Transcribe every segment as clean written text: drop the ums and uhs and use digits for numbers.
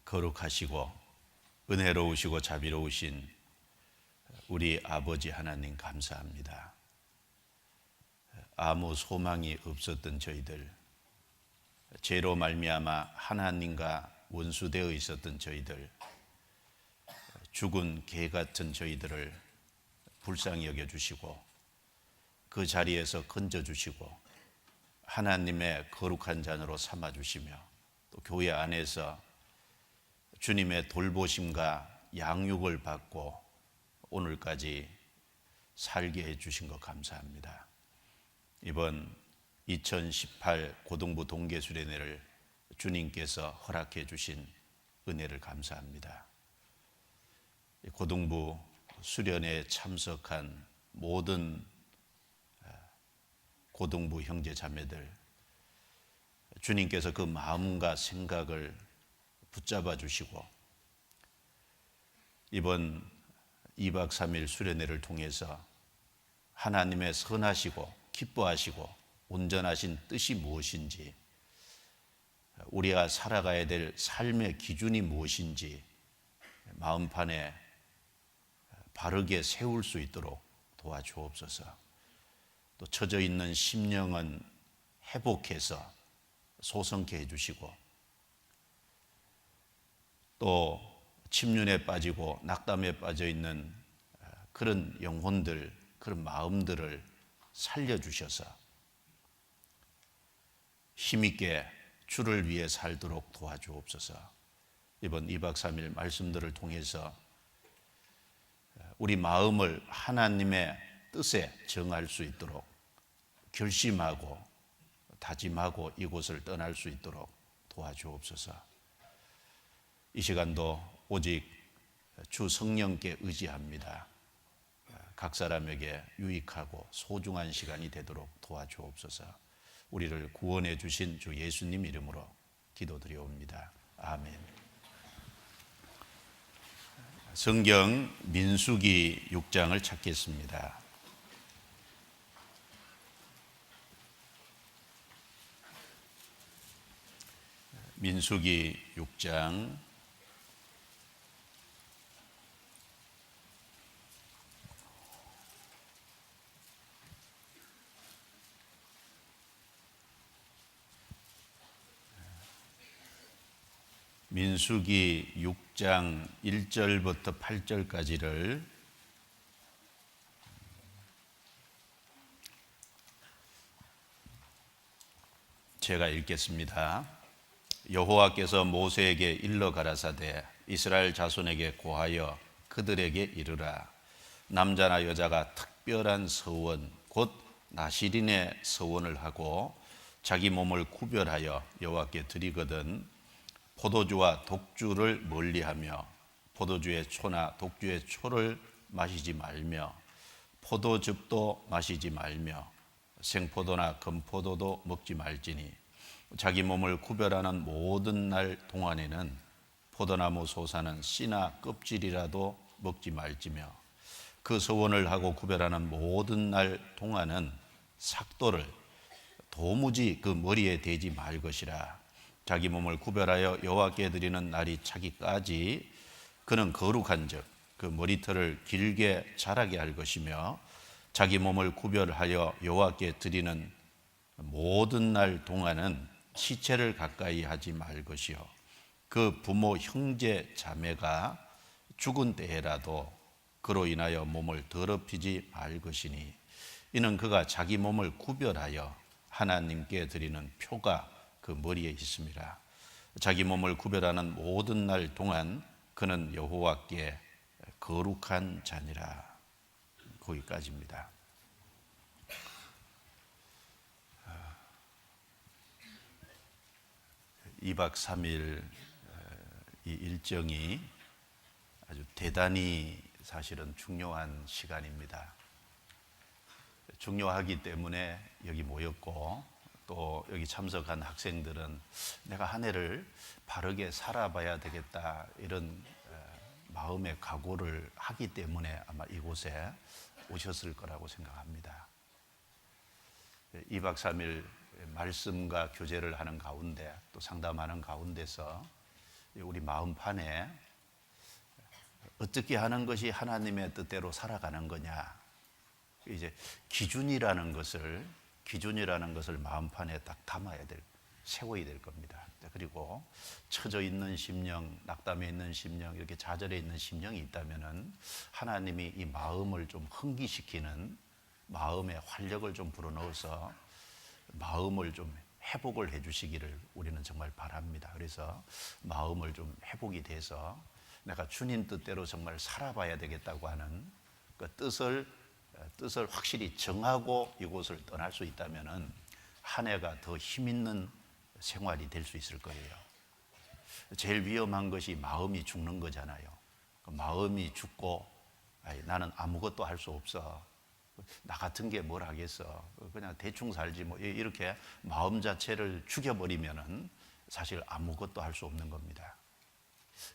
거룩하시고 은혜로우시고 자비로우신 우리 아버지 하나님 감사합니다. 아무 소망이 없었던 저희들, 죄로 말미암아 하나님과 원수되어 있었던 저희들, 죽은 개 같은 저희들을 불쌍히 여겨주시고 그 자리에서 건져주시고 하나님의 거룩한 자녀로 삼아주시며 또 교회 안에서 주님의 돌보심과 양육을 받고 오늘까지 살게 해주신 것 감사합니다. 이번 2018 고등부 동계수련회를 주님께서 허락해 주신 은혜를 감사합니다. 고등부 수련회에 참석한 모든 고등부 형제 자매들, 주님께서 그 마음과 생각을 붙잡아 주시고 이번 2박 3일 수련회를 통해서 하나님의 선하시고 기뻐하시고 온전하신 뜻이 무엇인지, 우리가 살아가야 될 삶의 기준이 무엇인지 마음판에 바르게 세울 수 있도록 도와주옵소서. 또 처져 있는 심령은 회복해서 소성케 해주시고 또 침륜에 빠지고 낙담에 빠져 있는 그런 영혼들, 그런 마음들을 살려주셔서 힘있게 주를 위해 살도록 도와주옵소서. 이번 2박 3일 말씀들을 통해서 우리 마음을 하나님의 뜻에 정할 수 있도록 결심하고 다짐하고 이곳을 떠날 수 있도록 도와주옵소서. 이 시간도 오직 주 성령께 의지합니다. 각 사람에게 유익하고 소중한 시간이 되도록 도와주옵소서. 우리를 구원해 주신 주 예수님 이름으로 기도드려옵니다. 아멘. 성경 민수기 6장을 찾겠습니다. 민수기 6장 민수기 6장 1절부터 8절까지를 제가 읽겠습니다. 여호와께서 모세에게 일러 가라사대 이스라엘 자손에게 고하여 그들에게 이르라. 남자나 여자가 특별한 서원 곧 나시린의 서원을 하고 자기 몸을 구별하여 여호와께 드리거든 포도주와 독주를 멀리하며 포도주의 초나 독주의 초를 마시지 말며 포도즙도 마시지 말며 생포도나 건포도도 먹지 말지니 자기 몸을 구별하는 모든 날 동안에는 포도나무 솟아는 씨나 껍질이라도 먹지 말지며 그 서원을 하고 구별하는 모든 날 동안은 삭도를 도무지 그 머리에 대지 말 것이라. 자기 몸을 구별하여 여호와께 드리는 날이 차기까지 그는 거룩한 즉 그 머리털을 길게 자라게 할 것이며 자기 몸을 구별하여 여호와께 드리는 모든 날 동안은 시체를 가까이 하지 말 것이요 그 부모 형제 자매가 죽은 때에라도 그로 인하여 몸을 더럽히지 말 것이니 이는 그가 자기 몸을 구별하여 하나님께 드리는 표가 그 머리에 있습니다. 자기 몸을 구별하는 모든 날 동안 그는 여호와께 거룩한 자니라. 거기까지입니다. 2박 3일 이 일정이 아주 대단히 사실은 중요한 시간입니다. 중요하기 때문에 여기 모였고 또 여기 참석한 학생들은 내가 한 해를 바르게 살아봐야 되겠다 이런 마음의 각오를 하기 때문에 아마 이곳에 오셨을 거라고 생각합니다. 2박 3일 말씀과 교제를 하는 가운데 또 상담하는 가운데서 우리 마음판에 어떻게 하는 것이 하나님의 뜻대로 살아가는 거냐, 이제 기준이라는 것을 마음판에 딱 세워야 될 겁니다. 그리고 처져 있는 심령, 낙담해 있는 심령, 이렇게 좌절해 있는 심령이 있다면은 하나님이 이 마음을 좀 흥기시키는, 마음에 활력을 좀 불어넣어서 마음을 좀 회복을 해 주시기를 우리는 정말 바랍니다. 그래서 마음을 좀 회복이 돼서 내가 주님 뜻대로 정말 살아봐야 되겠다고 하는 그 뜻을 확실히 정하고 이곳을 떠날 수 있다면은 한 해가 더 힘 있는 생활이 될 수 있을 거예요. 제일 위험한 것이 마음이 죽는 거잖아요. 마음이 죽고 나는 아무것도 할 수 없어, 나 같은 게 뭘 하겠어, 그냥 대충 살지 뭐, 이렇게 마음 자체를 죽여버리면은 사실 아무것도 할 수 없는 겁니다.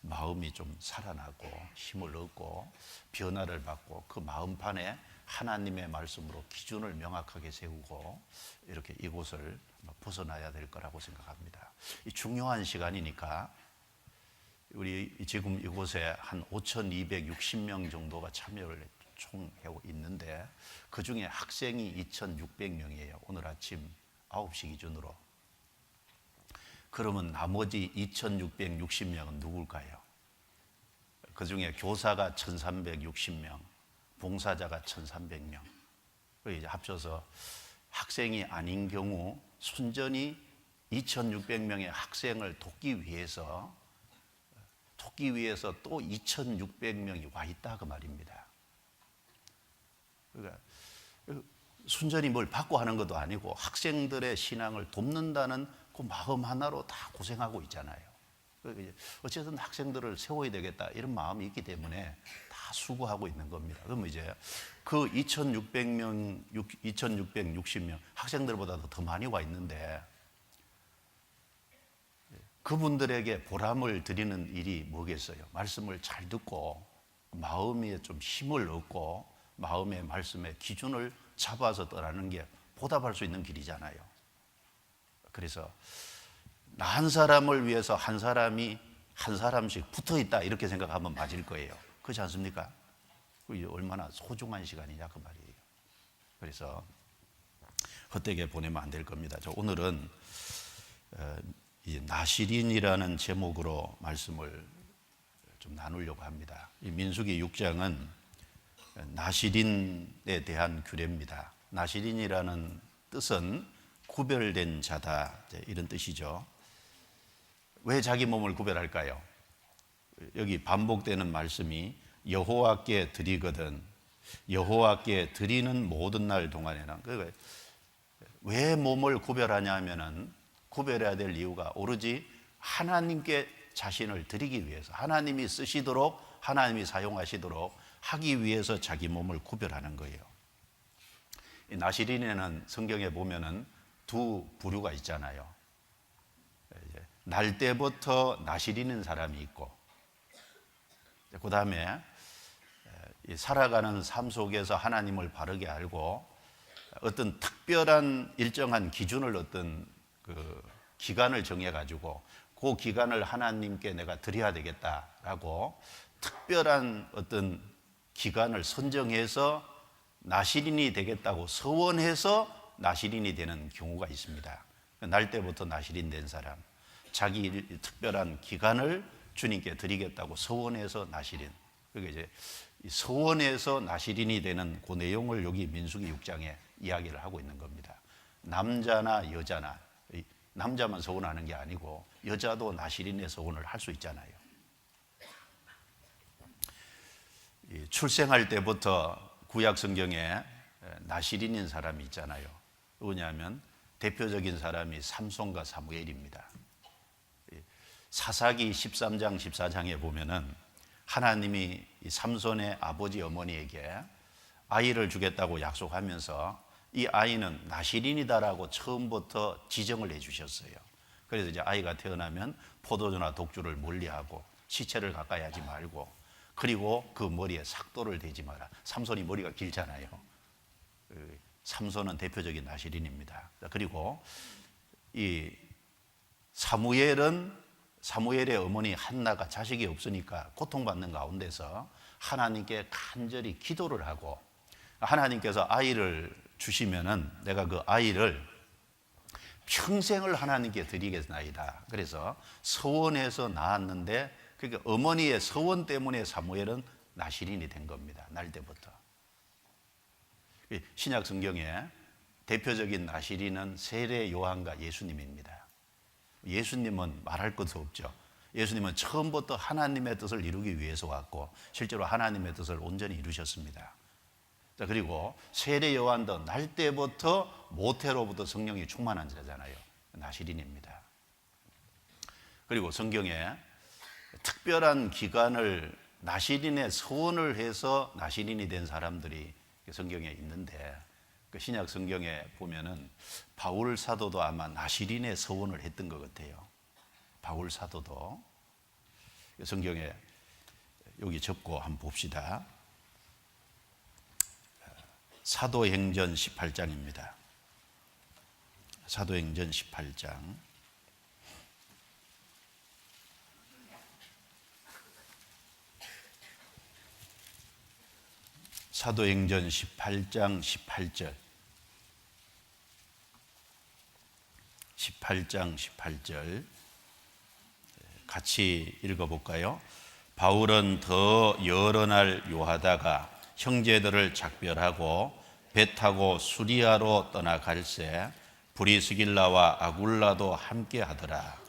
마음이 좀 살아나고 힘을 얻고 변화를 받고 그 마음판에 하나님의 말씀으로 기준을 명확하게 세우고 이렇게 이곳을 벗어나야 될 거라고 생각합니다. 이 중요한 시간이니까 우리 지금 이곳에 한 5,260명 정도가 참여를 총하고 있는데 그 중에 학생이 2,600명이에요. 오늘 아침 9시 기준으로. 그러면 나머지 2,660명은 누굴까요? 그 중에 교사가 1,360명, 봉사자가 1,300명. 이제 합쳐서 학생이 아닌 경우 순전히 2,600명의 학생을 돕기 위해서 또 2,600명이 와 있다 그 말입니다. 그러니까 순전히 뭘 받고 하는 것도 아니고 학생들의 신앙을 돕는다는 그 마음 하나로 다 고생하고 있잖아요. 어쨌든 학생들을 세워야 되겠다 이런 마음이 있기 때문에 다 수고하고 있는 겁니다. 그러면 이제 그 2,660명 학생들보다도 더 많이 와 있는데 그분들에게 보람을 드리는 일이 뭐겠어요? 말씀을 잘 듣고 마음에 좀 힘을 얻고 마음의 말씀의 기준을 잡아서 떠나는 게 보답할 수 있는 길이잖아요. 그래서 나 한 사람을 위해서 한 사람씩 붙어 있다 이렇게 생각하면 맞을 거예요. 그렇지 않습니까? 그게 얼마나 소중한 시간이냐 그 말이에요. 그래서 헛되게 보내면 안 될 겁니다. 오늘은 이 나시린이라는 제목으로 말씀을 좀 나누려고 합니다. 이 민수기 6장은 나시린에 대한 규례입니다. 나시린이라는 뜻은 구별된 자다 이런 뜻이죠. 왜 자기 몸을 구별할까요? 여기 반복되는 말씀이 여호와께 드리거든 여호와께 드리는 모든 날 동안에는, 그러니까 왜 몸을 구별하냐 하면은 구별해야 될 이유가 오로지 하나님께 자신을 드리기 위해서, 하나님이 쓰시도록 하나님이 사용하시도록 하기 위해서 자기 몸을 구별하는 거예요. 이 나시린에는 성경에 보면은 두 부류가 있잖아요. 날 때부터 나시리는 사람이 있고, 그 다음에 살아가는 삶 속에서 하나님을 바르게 알고 어떤 특별한 일정한 기준을 어떤 그 기간을 정해가지고 그 기간을 하나님께 내가 드려야 되겠다라고 특별한 어떤 기간을 선정해서 나시린이 되겠다고 서원해서 나시린이 되는 경우가 있습니다. 날 때부터 나시린 된 사람, 자기 특별한 기간을 주님께 드리겠다고 서원해서 나시린. 그게 이제 서원해서 나시린이 되는 그 내용을 여기 민수기 6장에 이야기를 하고 있는 겁니다. 남자나 여자나, 남자만 서원하는 게 아니고 여자도 나시린의 서원을 할 수 있잖아요. 출생할 때부터 구약 성경에 나시린인 사람이 있잖아요. 누구냐면 대표적인 사람이 삼손과 사무엘입니다. 사사기 13장 14장에 보면은 하나님이 삼손의 아버지 어머니에게 아이를 주겠다고 약속하면서 이 아이는 나시린이다라고 처음부터 지정을 해주셨어요. 그래서 이제 아이가 태어나면 포도주나 독주를 멀리하고 시체를 가까이 하지 말고, 그리고 그 머리에 삭도를 대지 마라. 삼손이 머리가 길잖아요. 삼손은 대표적인 나시린입니다. 그리고 이 사무엘은 사무엘의 어머니 한나가 자식이 없으니까 고통받는 가운데서 하나님께 간절히 기도를 하고, 하나님께서 아이를 주시면은 내가 그 아이를 평생을 하나님께 드리겠나이다. 그래서 서원에서 낳았는데, 그러니까 어머니의 서원 때문에 사무엘은 나실인이 된 겁니다. 날 때부터. 신약 성경에 대표적인 나실인은 세례 요한과 예수님입니다. 예수님은 말할 것도 없죠. 예수님은 처음부터 하나님의 뜻을 이루기 위해서 왔고 실제로 하나님의 뜻을 온전히 이루셨습니다. 자, 그리고 세례 요한도 날 때부터 모태로부터 성령이 충만한 자잖아요. 나실인입니다. 그리고 성경에 특별한 기간을 나실인의 서원을 해서 나실인이 된 사람들이 성경에 있는데, 그 신약 성경에 보면은 바울 사도도 아마 나실인의 서원을 했던 것 같아요. 바울 사도도. 성경에 여기 적고 한번 봅시다. 사도행전 18장입니다. 사도행전 18장. 사도행전 18장 18절. 18장 18절 같이 읽어볼까요? 바울은 더 여러 날 요하다가 형제들을 작별하고 배 타고 수리아로 떠나갈새 브리스길라와 아굴라도 함께 하더라.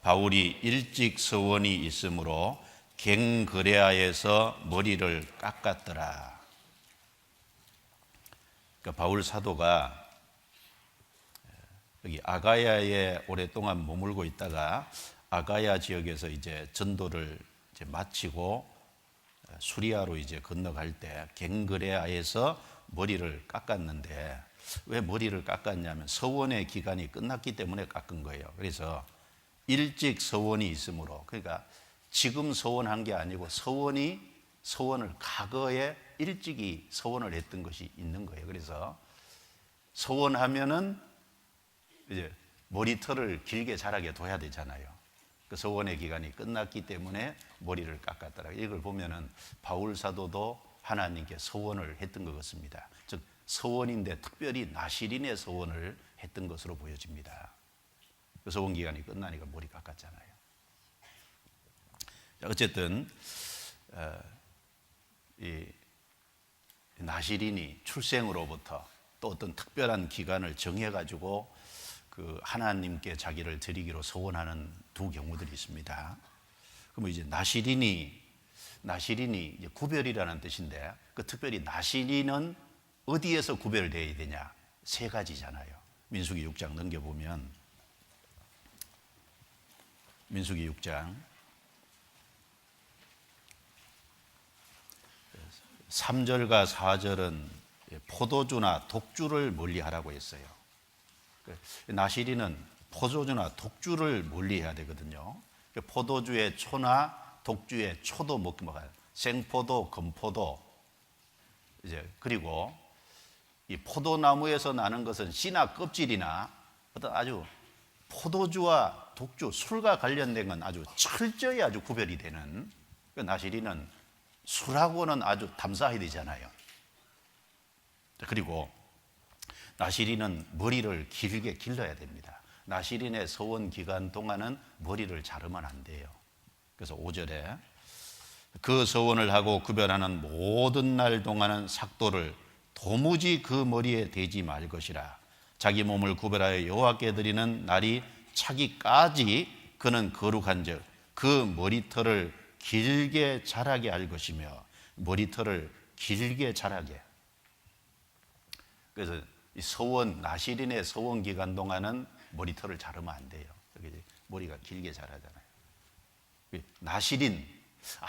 바울이 일찍 서원이 있으므로 갱그레아에서 머리를 깎았더라. 그러니까 바울 사도가 여기 아가야에 오랫동안 머물고 있다가 아가야 지역에서 이제 전도를 이제 마치고 수리아로 이제 건너갈 때 갱그레아에서 머리를 깎았는데, 왜 머리를 깎았냐면 서원의 기간이 끝났기 때문에 깎은 거예요. 그래서 일찍 서원이 있으므로, 그러니까 지금 서원한 게 아니고 서원을 과거에 일찍이 서원을 했던 것이 있는 거예요. 그래서 서원하면은 이제 머리털을 길게 자라게 둬야 되잖아요. 그 서원의 기간이 끝났기 때문에 머리를 깎았더라. 이걸 보면은 바울 사도도 하나님께 서원을 했던 것 같습니다. 즉 서원인데 특별히 나실인의 서원을 했던 것으로 보여집니다. 그 서원 기간이 끝나니까 머리 깎았잖아요. 어쨌든 이 나실인이 출생으로부터 또 어떤 특별한 기간을 정해가지고 그 하나님께 자기를 드리기로 서원하는 두 경우들이 있습니다. 그럼 이제 나실인이 이제 구별이라는 뜻인데, 그 특별히 나실인은 어디에서 구별되어야 되냐? 세 가지잖아요. 민수기 6장 넘겨보면, 민수기 6장 3절과 4절은 포도주나 독주를 멀리하라고 했어요. 나실인은 포도주나 독주를 멀리해야 되거든요. 포도주의 초나 독주의 초도 먹지 말아요. 생포도, 건포도. 이제 그리고 이 포도나무에서 나는 것은 씨나 껍질이나 어떤 아주 포도주와 독주, 술과 관련된 건 아주 철저히 아주 구별이 되는, 나실인은 술하고는 아주 담사해야 되잖아요. 그리고 나실인은 머리를 길게 길러야 됩니다. 나실인의 서원 기간 동안은 머리를 자르면 안 돼요. 그래서 5절에 그 서원을 하고 구별하는 모든 날 동안은 삭도를 도무지 그 머리에 대지 말 것이라. 자기 몸을 구별하여 여호와께 드리는 날이 차기까지 그는 거룩한즉 그 머리털을 길게 자라게 할 것이며, 머리털을 길게 자라게. 그래서 이 서원, 나실인의 서원 기간 동안은 머리털을 자르면 안 돼요. 머리가 길게 자라잖아요. 나실인,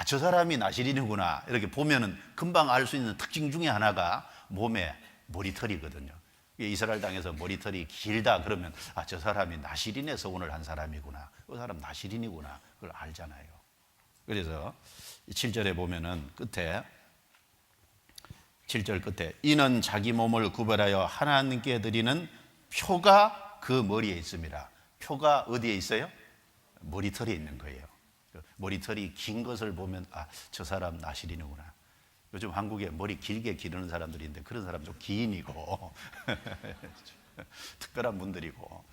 저 사람이 나실인이구나 이렇게 보면은 금방 알 수 있는 특징 중에 하나가 몸에 머리털이거든요. 이스라엘 땅에서 머리털이 길다 그러면 저 사람이 나실인의 서원을 한 사람이구나, 그 사람 나실인이구나, 그걸 알잖아요. 그래서 7절에 보면은 끝에, 7절 끝에 이는 자기 몸을 구별하여 하나님께 드리는 표가 그 머리에 있습니다. 표가 어디에 있어요? 머리털이 있는 거예요. 머리털이 긴 것을 보면 저 사람 나시린이구나. 요즘 한국에 머리 길게 기르는 사람들인데 그런 사람 좀 기인이고 특별한 분들이고,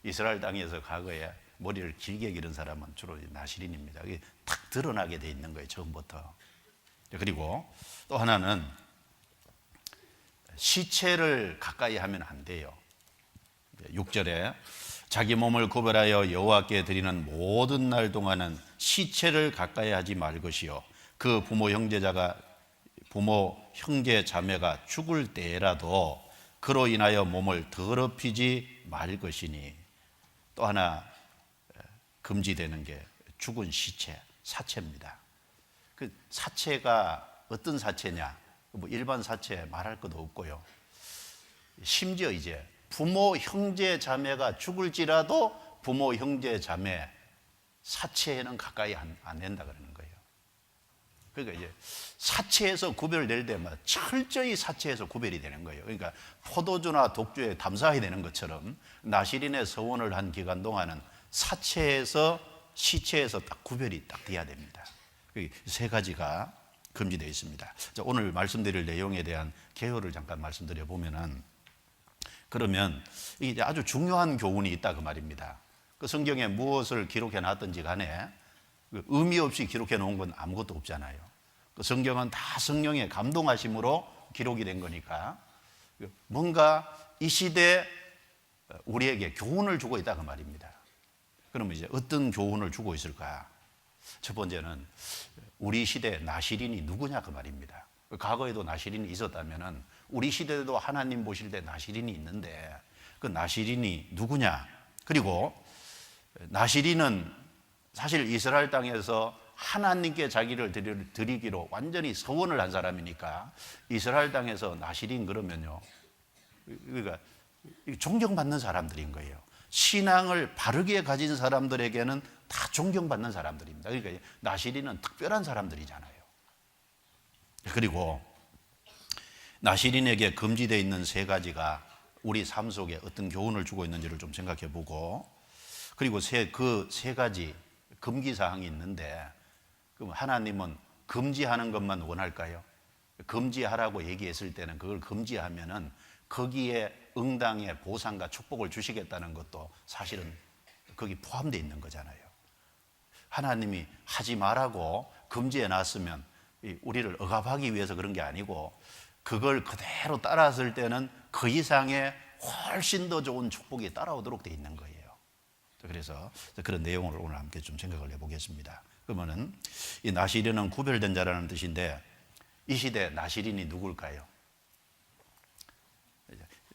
이스라엘 땅에서 과거에 머리를 길게 기른 사람은 주로 나시린입니다. 이게 탁 드러나게 돼 있는 거예요, 처음부터. 그리고 또 하나는 시체를 가까이 하면 안 돼요. 6절에 자기 몸을 구별하여 여호와께 드리는 모든 날 동안은 시체를 가까이 하지 말 것이요, 그 부모 형제 자매가 죽을 때라도 그로 인하여 몸을 더럽히지 말 것이니. 또 하나 금지되는 게 죽은 시체, 사체입니다. 그 사체가 어떤 사체냐? 뭐 일반 사체 말할 것도 없고요. 심지어 이제 부모 형제 자매가 죽을지라도 부모 형제 자매 사체에는 가까이 안 된다 그러는 거예요. 그러니까 이제 사체에서 구별될 때마다 철저히 사체에서 구별이 되는 거예요. 그러니까 포도주나 독주에 담사해야 되는 것처럼 나시린의 서원을 한 기간 동안은 사체에서 시체에서 딱 구별이 딱 돼야 됩니다. 세 가지가 금지되어 있습니다. 자, 오늘 말씀드릴 내용에 대한 개요를 잠깐 말씀드려 보면은, 그러면 이게 아주 중요한 교훈이 있다 그 말입니다. 그 성경에 무엇을 기록해 놨든지 간에 의미 없이 기록해 놓은 건 아무것도 없잖아요. 그 성경은 다 성령의 감동하심으로 기록이 된 거니까 뭔가 이 시대에 우리에게 교훈을 주고 있다 그 말입니다. 그러면 이제 어떤 교훈을 주고 있을까? 첫 번째는 우리 시대 나시린이 누구냐 그 말입니다. 과거에도 나시린이 있었다면은 우리 시대에도 하나님 보실 때 나시린이 있는데 그 나시린이 누구냐? 그리고 나시린은 사실 이스라엘 땅에서 하나님께 자기를 드리기로 완전히 서원을 한 사람이니까 이스라엘 땅에서 나시린 그러면요, 그러니까 존경받는 사람들인 거예요. 신앙을 바르게 가진 사람들에게는 다 존경받는 사람들입니다. 그러니까 나시린은 특별한 사람들이잖아요. 그리고 나시린에게 금지되어 있는 세 가지가 우리 삶 속에 어떤 교훈을 주고 있는지를 좀 생각해 보고, 그리고 그 세 가지 금기사항이 있는데, 그럼 하나님은 금지하는 것만 원할까요? 금지하라고 얘기했을 때는 그걸 금지하면은 거기에 응당의 보상과 축복을 주시겠다는 것도 사실은 거기 포함되어 있는 거잖아요. 하나님이 하지 말라고 금지해 놨으면 우리를 억압하기 위해서 그런 게 아니고 그걸 그대로 따랐을 때는 그 이상의 훨씬 더 좋은 축복이 따라오도록 되어 있는 거예요. 그래서 그런 내용을 오늘 함께 좀 생각을 해보겠습니다. 그러면은 이 나시린은 구별된 자라는 뜻인데, 이 시대 나시린이 누굴까요?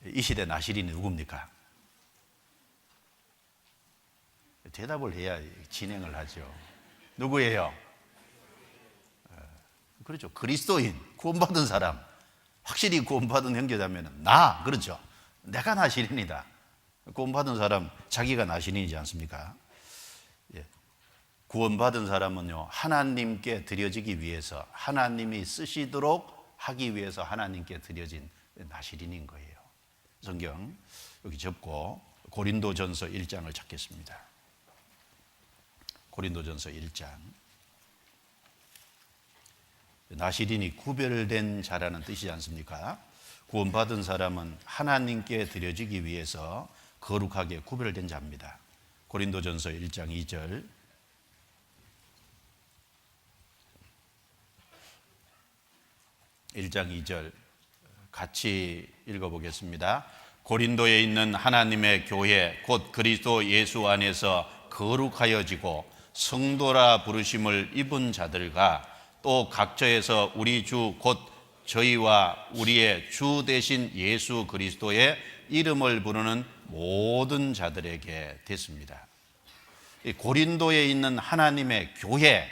이 시대 나시린이 누굽니까? 대답을 해야 진행을 하죠. 누구예요? 그렇죠. 그리스도인, 구원받은 사람, 확실히 구원받은 형제자매는 나, 그렇죠. 내가 나시린이다. 구원받은 사람, 자기가 나시린이지 않습니까? 예. 구원받은 사람은요, 하나님께 드려지기 위해서, 하나님이 쓰시도록 하기 위해서 하나님께 드려진 나시린인 거예요. 성경 여기 접고 고린도전서 1장을 찾겠습니다. 고린도전서 1장. 나시린이 구별된 자라는 뜻이지 않습니까? 구원받은 사람은 하나님께 드려지기 위해서 거룩하게 구별된 자입니다. 고린도전서 1장 2절. 1장 2절 같이 읽어보겠습니다. 고린도에 있는 하나님의 교회 곧 그리스도 예수 안에서 거룩하여지고 성도라 부르심을 입은 자들과 또 각처에서 우리 주 곧 저희와 우리의 주 되신 예수 그리스도의 이름을 부르는 모든 자들에게 됐습니다. 고린도에 있는 하나님의 교회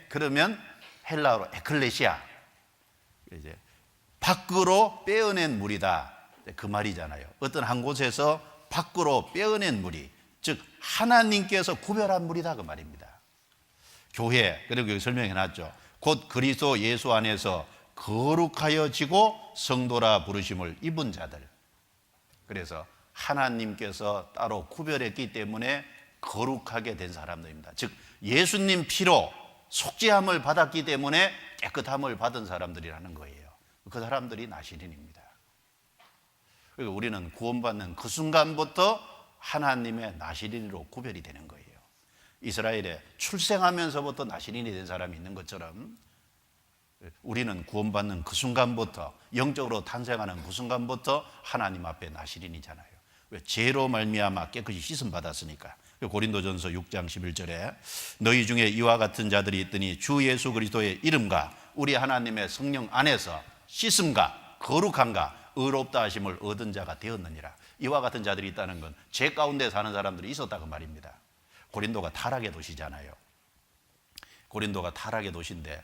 그러면 헬라어로 에클레시아, 이제 밖으로 빼어낸 무리다 그 말이잖아요. 어떤 한 곳에서 밖으로 빼어낸 무리, 즉 하나님께서 구별한 무리다 그 말입니다. 교회, 그리고 여기 설명해 놨죠. 곧 그리스도 예수 안에서 거룩하여지고 성도라 부르심을 입은 자들. 그래서 하나님께서 따로 구별했기 때문에 거룩하게 된 사람들입니다. 즉 예수님 피로 속죄함을 받았기 때문에 깨끗함을 받은 사람들이라는 거예요. 그 사람들이 나시린입니다. 그리고 우리는 구원받는 그 순간부터 하나님의 나시린으로 구별이 되는 거예요. 이스라엘에 출생하면서부터 나시린이 된 사람이 있는 것처럼 우리는 구원받는 그 순간부터, 영적으로 탄생하는 그 순간부터 하나님 앞에 나시린이잖아요. 왜? 죄로 말미암아 깨끗이 씻음 받았으니까. 고린도전서 6장 11절에 너희 중에 이와 같은 자들이 있더니 주 예수 그리스도의 이름과 우리 하나님의 성령 안에서 씻음과 거룩함과 의롭다 하심을 얻은 자가 되었느니라. 이와 같은 자들이 있다는 건 죄 가운데 사는 사람들이 있었다고 말입니다. 고린도가 타락의 도시잖아요. 고린도가 타락의 도시인데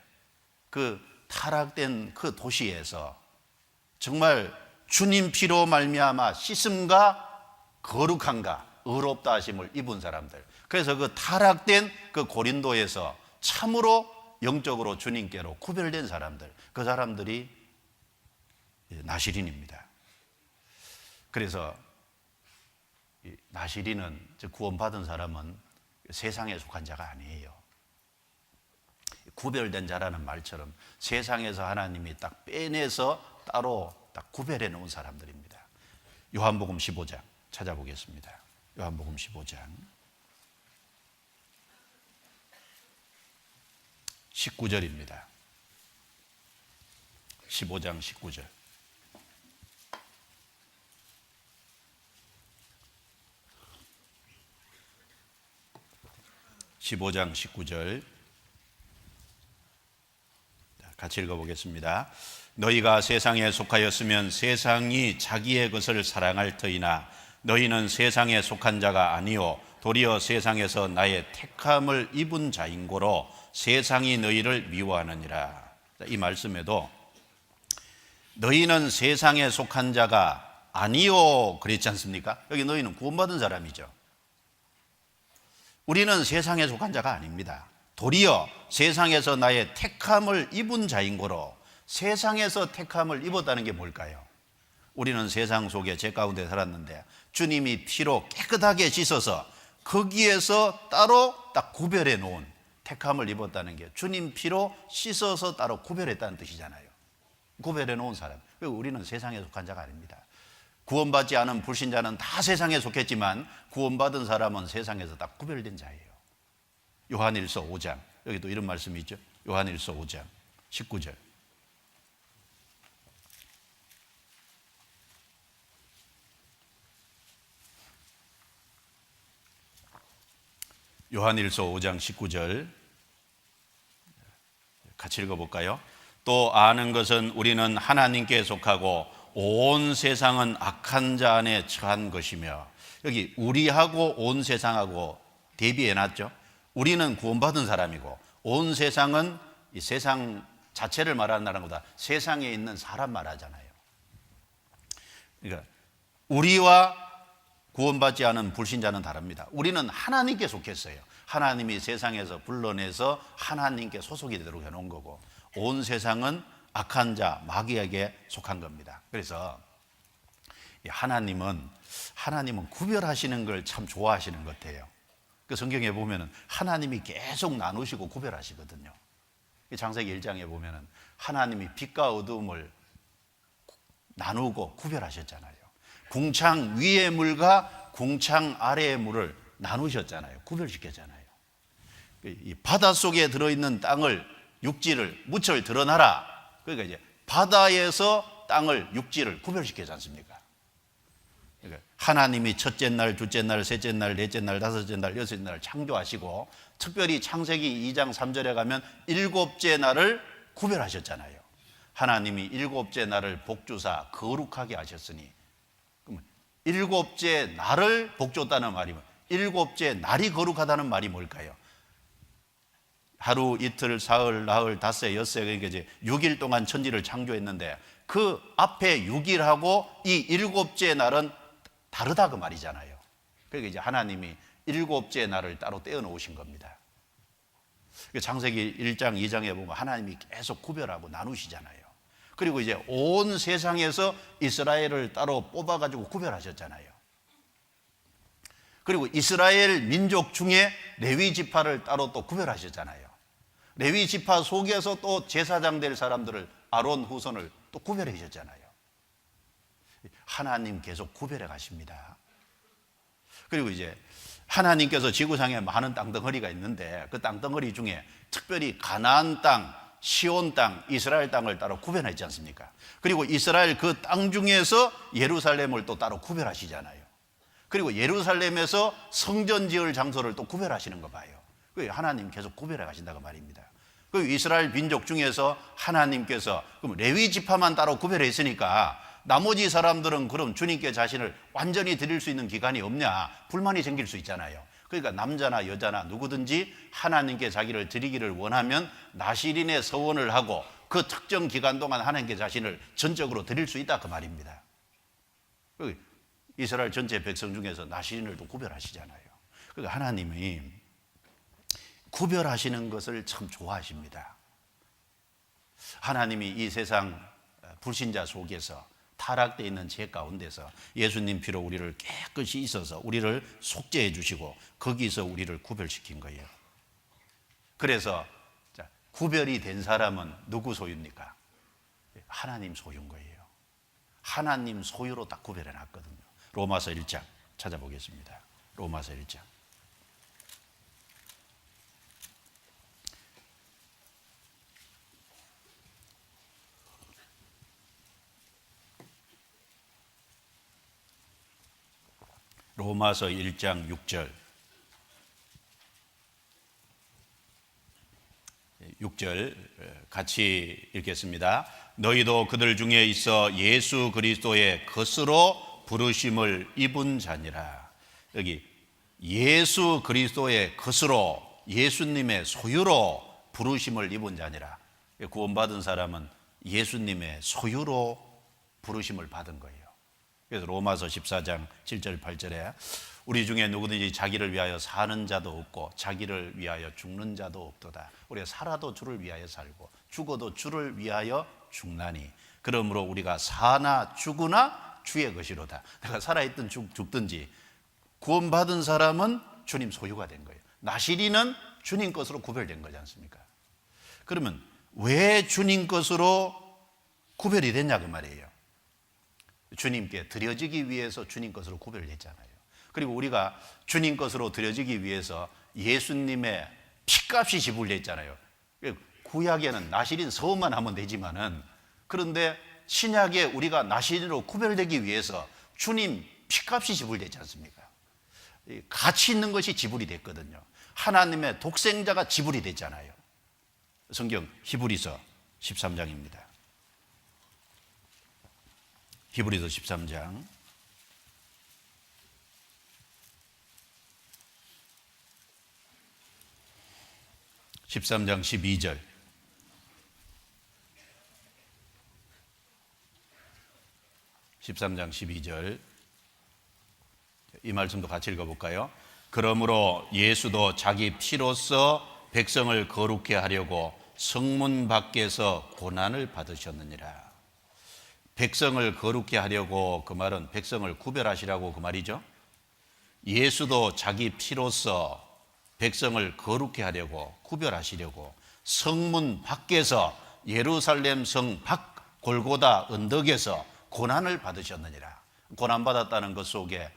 그 타락된 그 도시에서 정말 주님 피로 말미암아 씻음과 거룩함과 의롭다 하심을 입은 사람들, 그래서 그 타락된 그 고린도에서 참으로 영적으로 주님께로 구별된 사람들, 그 사람들이 나시린입니다. 그래서 나시린은, 구원받은 사람은 세상에 속한 자가 아니에요. 구별된 자라는 말처럼 세상에서 하나님이 딱 빼내서 따로 딱 구별해 놓은 사람들입니다. 요한복음 15장 찾아보겠습니다. 요한복음 15장 19절입니다. 15장 19절. 같이 읽어보겠습니다. 너희가 세상에 속하였으면 세상이 자기의 것을 사랑할 터이나 너희는 세상에 속한 자가 아니요 도리어 세상에서 나의 택함을 입은 자인고로 세상이 너희를 미워하느니라. 이 말씀에도 너희는 세상에 속한 자가 아니요 그랬지 않습니까? 여기 너희는 구원받은 사람이죠. 우리는 세상에 속한 자가 아닙니다. 도리어 세상에서 나의 택함을 입은 자인고로. 세상에서 택함을 입었다는 게 뭘까요? 우리는 세상 속에 죄 가운데 살았는데 주님이 피로 깨끗하게 씻어서 거기에서 따로 딱 구별해 놓은 택함을 입었다는 게 주님 피로 씻어서 따로 구별했다는 뜻이잖아요. 구별해 놓은 사람. 우리는 세상에 속한 자가 아닙니다. 구원받지 않은 불신자는 다 세상에 속했지만 구원받은 사람은 세상에서 딱 구별된 자예요. 요한일서 5장, 여기도 이런 말씀이 있죠. 요한일서 5장 19절. 요한일서 5장 19절 같이 읽어볼까요? 또 아는 것은 우리는 하나님께 속하고 온 세상은 악한 자 안에 처한 것이며. 여기 우리하고 온 세상하고 대비해놨죠. 우리는 구원받은 사람이고 온 세상은 이 세상 자체를 말하는 것보다 세상에 있는 사람 말하잖아요. 그러니까 우리와 구원받지 않은 불신자는 다릅니다. 우리는 하나님께 속했어요. 하나님이 세상에서 불러내서 하나님께 소속이 되도록 해놓은 거고, 온 세상은 악한 자, 마귀에게 속한 겁니다. 그래서 하나님은 구별하시는 걸 참 좋아하시는 것 같아요. 그 성경에 보면은 하나님이 계속 나누시고 구별하시거든요. 창세기 1장에 보면은 하나님이 빛과 어두움을 나누고 구별하셨잖아요. 궁창 위의 물과 궁창 아래의 물을 나누셨잖아요. 구별시켰잖아요. 이 바닷속에 들어있는 땅을, 육지를, 무철 드러나라. 그러니까 이제 바다에서 땅을, 육지를 구별시키지 않습니까? 그러니까 하나님이 첫째 날, 둘째 날, 셋째 날, 넷째 날, 다섯째 날, 여섯째 날 창조하시고, 특별히 창세기 2장 3절에 가면 일곱째 날을 구별하셨잖아요. 하나님이 일곱째 날을 복주사 거룩하게 하셨으니, 그러면 일곱째 날을 복줬다는 말이면 일곱째 날이 거룩하다는 말이 뭘까요? 하루, 이틀, 사흘, 나흘, 닷새, 엿새, 그러니까 이제 6일 동안 천지를 창조했는데 그 앞에 6일하고 이 일곱째 날은 다르다 그 말이잖아요. 그러니까 이제 하나님이 일곱째 날을 따로 떼어 놓으신 겁니다. 창세기 1장, 2장에 보면 하나님이 계속 구별하고 나누시잖아요. 그리고 이제 온 세상에서 이스라엘을 따로 뽑아가지고 구별하셨잖아요. 그리고 이스라엘 민족 중에 레위 지파를 따로 또 구별하셨잖아요. 레위 지파 속에서 또 제사장 될 사람들을 아론 후손을 또 구별해 주셨잖아요. 하나님 계속 구별해 가십니다. 그리고 이제 하나님께서 지구상에 많은 땅덩어리가 있는데 그 땅덩어리 중에 특별히 가나안 땅, 시온 땅, 이스라엘 땅을 따로 구별했지 않습니까? 그리고 이스라엘 그 땅 중에서 예루살렘을 또 따로 구별하시잖아요. 그리고 예루살렘에서 성전 지을 장소를 또 구별하시는 거 봐요. 하나님 계속 구별해 가신다고 말입니다. 그리고 이스라엘 민족 중에서 하나님께서 그럼 레위 지파만 따로 구별해 있으니까 나머지 사람들은 그럼 주님께 자신을 완전히 드릴 수 있는 기간이 없냐 불만이 생길 수 있잖아요. 그러니까 남자나 여자나 누구든지 하나님께 자기를 드리기를 원하면 나실인의 서원을 하고 그 특정 기간 동안 하나님께 자신을 전적으로 드릴 수 있다 그 말입니다. 이스라엘 전체 백성 중에서 나실인을 또 구별하시잖아요. 그러니까 하나님이 구별하시는 것을 참 좋아하십니다. 하나님이 이 세상 불신자 속에서 타락되어 있는 죄 가운데서 예수님 피로 우리를 깨끗이 씻어서 우리를 속죄해 주시고 거기서 우리를 구별시킨 거예요. 그래서 구별이 된 사람은 누구 소유입니까? 하나님 소유인 거예요. 하나님 소유로 딱 구별해 놨거든요. 로마서 1장 찾아보겠습니다. 로마서 1장. 로마서 1장 6절. 6절 같이 읽겠습니다. 너희도 그들 중에 있어 예수 그리스도의 것으로 부르심을 입은 자니라. 여기 예수 그리스도의 것으로 예수님의 소유로 부르심을 입은 자니라. 구원받은 사람은 예수님의 소유로 부르심을 받은 거예요. 그래서 로마서 14장 7절 8절에 우리 중에 누구든지 자기를 위하여 사는 자도 없고 자기를 위하여 죽는 자도 없도다. 우리가 살아도 주를 위하여 살고 죽어도 주를 위하여 죽나니 그러므로 우리가 사나 죽으나 주의 것이로다. 내가 살아있든 죽든지 구원받은 사람은 주님 소유가 된 거예요. 나실인은 주님 것으로 구별된 거지 않습니까? 그러면 왜 주님 것으로 구별이 됐냐 그 말이에요. 주님께 드려지기 위해서 주님 것으로 구별됐잖아요. 그리고 우리가 주님 것으로 드려지기 위해서 예수님의 피값이 지불됐잖아요. 구약에는 나실인 서원만 하면 되지만은 그런데 신약에 우리가 나실인으로 구별되기 위해서 주님 피값이 지불되지 않습니까? 가치 있는 것이 지불이 됐거든요. 하나님의 독생자가 지불이 됐잖아요. 성경 히브리서 13장입니다. 히브리서 13장 12절 13장 12절 이 말씀도 같이 읽어볼까요? 그러므로 예수도 자기 피로써 백성을 거룩케 하려고 성문 밖에서 고난을 받으셨느니라. 백성을 거룩케 하려고 그 말은 백성을 구별하시라고 그 말이죠. 예수도 자기 피로써 백성을 거룩케 하려고 구별하시려고 성문 밖에서 예루살렘 성 밖 골고다 언덕에서 고난을 받으셨느니라. 고난받았다는 것 속에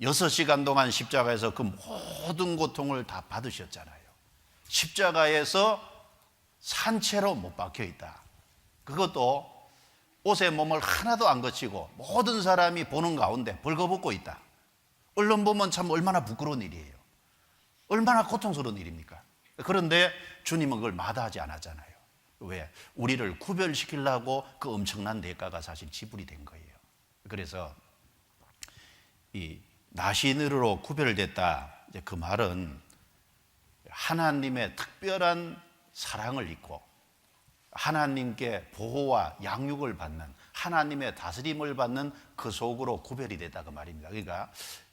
6시간 동안 십자가에서 그 모든 고통을 다 받으셨잖아요. 십자가에서 산채로 못 박혀 있다. 그것도 옷에 몸을 하나도 안 거치고 모든 사람이 보는 가운데 벌거벗고 있다. 언론 보면 참 얼마나 부끄러운 일이에요. 얼마나 고통스러운 일입니까? 그런데 주님은 그걸 마다하지 않았잖아요. 왜? 우리를 구별시키려고 그 엄청난 대가가 사실 지불이 된 거예요. 그래서 이 나신으로 구별됐다. 이제 그 말은 하나님의 특별한 사랑을 입고 하나님께 보호와 양육을 받는 하나님의 다스림을 받는 그 속으로 구별이 됐다 그 말입니다. 그러니까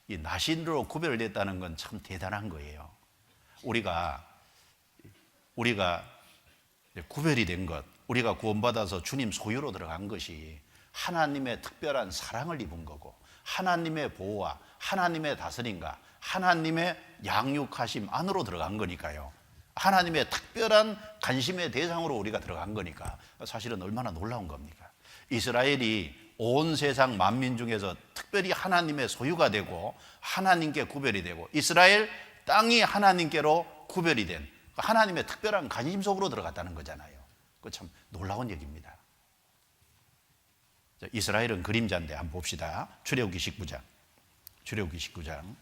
이 나신으로 구별됐다는 건 참 대단한 거예요. 우리가 구별이 된 것, 우리가 구원받아서 주님 소유로 들어간 것이 하나님의 특별한 사랑을 입은 거고 하나님의 보호와 하나님의 다스림과 하나님의 양육하심 안으로 들어간 거니까요. 하나님의 특별한 관심의 대상으로 우리가 들어간 거니까 사실은 얼마나 놀라운 겁니까? 이스라엘이 온 세상 만민 중에서 특별히 하나님의 소유가 되고 하나님께 구별이 되고 이스라엘 땅이 하나님께로 구별이 된 하나님의 특별한 관심 속으로 들어갔다는 거잖아요. 그 참 놀라운 얘기입니다. 이스라엘은 그림자인데 한번 봅시다. 출애굽기 19장. 출애굽기 19장.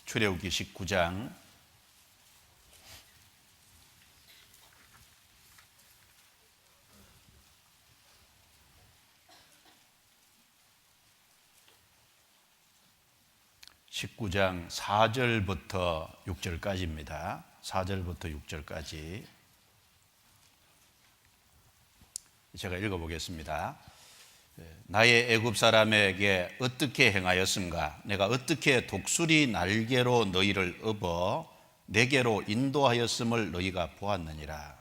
출애굽기 19장 19장 4절부터 6절까지입니다. 4절부터 6절까지 제가 읽어보겠습니다. 나의 애굽 사람에게 어떻게 행하였음가? 내가 어떻게 독수리 날개로 너희를 업어 내게로 인도하였음을 너희가 보았느니라.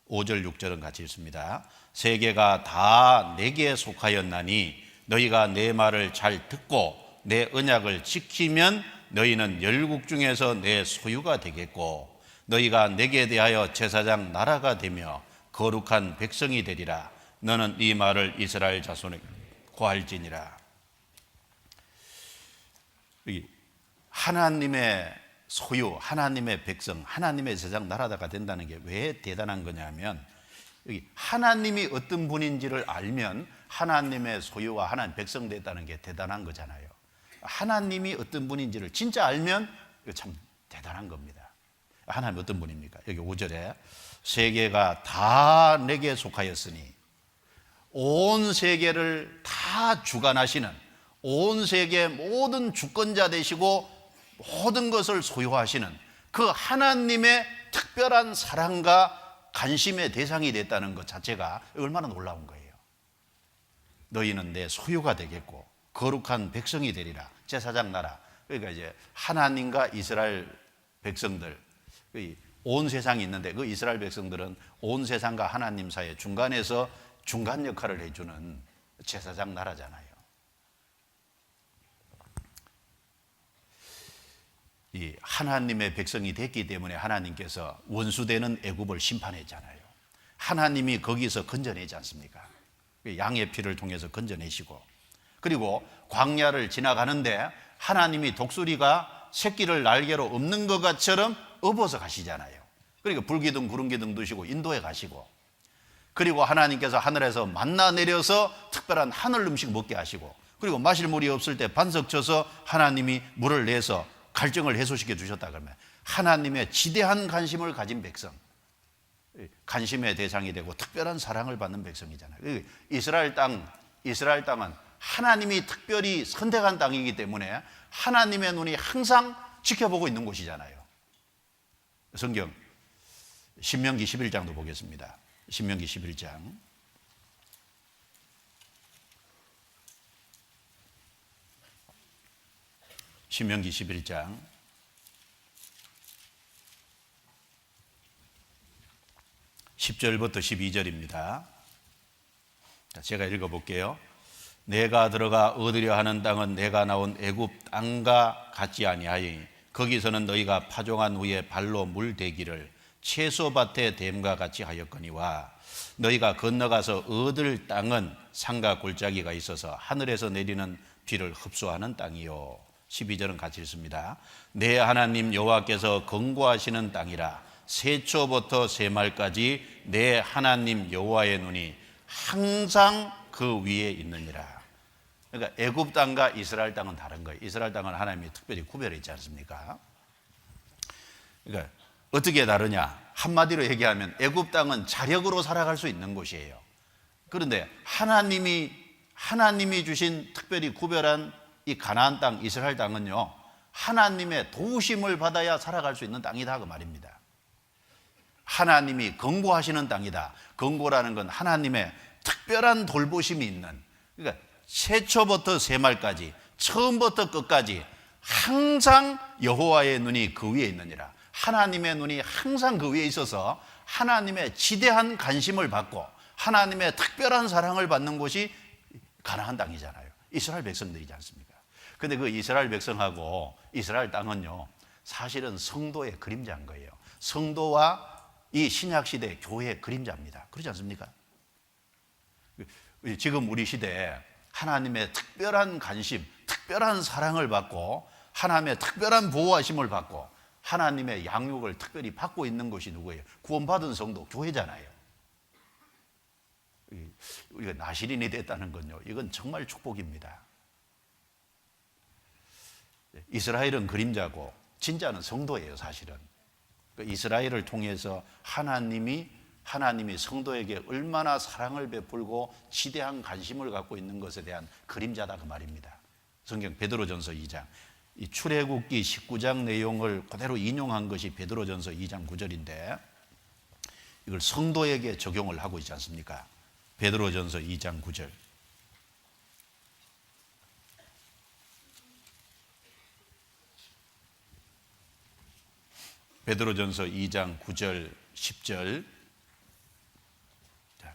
5절 6절은 같이 읽습니다. 세계가 다 내게 속하였나니 너희가 내 말을 잘 듣고 내 언약을 지키면 너희는 열국 중에서 내 소유가 되겠고 너희가 내게 대하여 제사장 나라가 되며 거룩한 백성이 되리라. 너는 이 말을 이스라엘 자손에게 고할지니라. 하나님의 소유, 하나님의 백성, 하나님의 제사장 나라가 된다는 게 왜 대단한 거냐면 여기 하나님이 어떤 분인지를 알면 하나님의 소유와 하나님 백성 됐다는 게 대단한 거잖아요. 하나님이 어떤 분인지를 진짜 알면 이거 참 대단한 겁니다. 하나님 어떤 분입니까? 여기 5절에 세계가 다 내게 속하였으니 온 세계를 다 주관하시는 온 세계의 모든 주권자 되시고 모든 것을 소유하시는 그 하나님의 특별한 사랑과 관심의 대상이 됐다는 것 자체가 얼마나 놀라운 거예요. 너희는 내 소유가 되겠고 거룩한 백성이 되리라. 제사장 나라. 그러니까 이제 하나님과 이스라엘 백성들 온 세상이 있는데 그 이스라엘 백성들은 온 세상과 하나님 사이에 중간에서 중간 역할을 해주는 제사장 나라잖아요. 이 하나님의 백성이 됐기 때문에 하나님께서 원수되는 애굽을 심판했잖아요. 하나님이 거기서 건져내지 않습니까? 양의 피를 통해서 건져내시고 그리고 광야를 지나가는데 하나님이 독수리가 새끼를 날개로 엎는 것 같처럼 엎어서 가시잖아요. 그러니까 불기둥 구름기둥 두시고 인도에 가시고 그리고 하나님께서 하늘에서 만나 내려서 특별한 하늘 음식 먹게 하시고 그리고 마실 물이 없을 때 반석 쳐서 하나님이 물을 내서 갈증을 해소시켜 주셨다 그러면 하나님의 지대한 관심을 가진 백성, 관심의 대상이 되고 특별한 사랑을 받는 백성이잖아요. 이스라엘 땅은 하나님이 특별히 선택한 땅이기 때문에 하나님의 눈이 항상 지켜보고 있는 곳이잖아요. 성경 신명기 11장도 보겠습니다. 신명기 11장 신명기 11장 10절부터 12절입니다. 제가 읽어볼게요. 내가 들어가 얻으려 하는 땅은 내가 나온 애굽 땅과 같지 아니하니 거기서는 너희가 파종한 후에 발로 물대기를 채소밭의 댐과 같이 하였거니와 너희가 건너가서 얻을 땅은 산과 골짜기가 있어서 하늘에서 내리는 비를 흡수하는 땅이요. 12절은 같이 읽습니다. 내 하나님 여호와께서 권고하시는 땅이라 세초부터 세말까지 내 하나님 여호와의 눈이 항상 그 위에 있느니라. 그러니까 애굽 땅과 이스라엘 땅은 다른 거예요. 이스라엘 땅은 하나님이 특별히 구별했지 않습니까? 그러니까 어떻게 다르냐? 한마디로 얘기하면 애굽 땅은 자력으로 살아갈 수 있는 곳이에요. 그런데 하나님이 주신 특별히 구별한 이 가나안 땅, 이스라엘 땅은요, 하나님의 도우심을 받아야 살아갈 수 있는 땅이다 그 말입니다. 하나님이 권고하시는 땅이다. 권고라는 건 하나님의 특별한 돌보심이 있는, 그러니까 세초부터 세말까지 처음부터 끝까지 항상 여호와의 눈이 그 위에 있느니라. 하나님의 눈이 항상 그 위에 있어서 하나님의 지대한 관심을 받고 하나님의 특별한 사랑을 받는 곳이 가나안 땅이잖아요. 이스라엘 백성들이지 않습니까? 근데 그 이스라엘 백성하고 이스라엘 땅은요, 사실은 성도의 그림자인 거예요. 성도와 이 신약시대 교회의 그림자입니다. 그렇지 않습니까? 지금 우리 시대에 하나님의 특별한 관심, 특별한 사랑을 받고 하나님의 특별한 보호하심을 받고 하나님의 양육을 특별히 받고 있는 것이 누구예요? 구원받은 성도, 교회잖아요. 우리가 나시린이 됐다는 건요, 이건 정말 축복입니다. 이스라엘은 그림자고 진짜는 성도예요. 사실은 이스라엘을 통해서 하나님이 성도에게 얼마나 사랑을 베풀고 지대한 관심을 갖고 있는 것에 대한 그림자다 그 말입니다. 성경 베드로전서 2장, 이 출애굽기 19장 내용을 그대로 인용한 것이 베드로전서 2장 9절인데 이걸 성도에게 적용을 하고 있지 않습니까? 베드로전서 2장 9절. 베드로전서 2장 9절 10절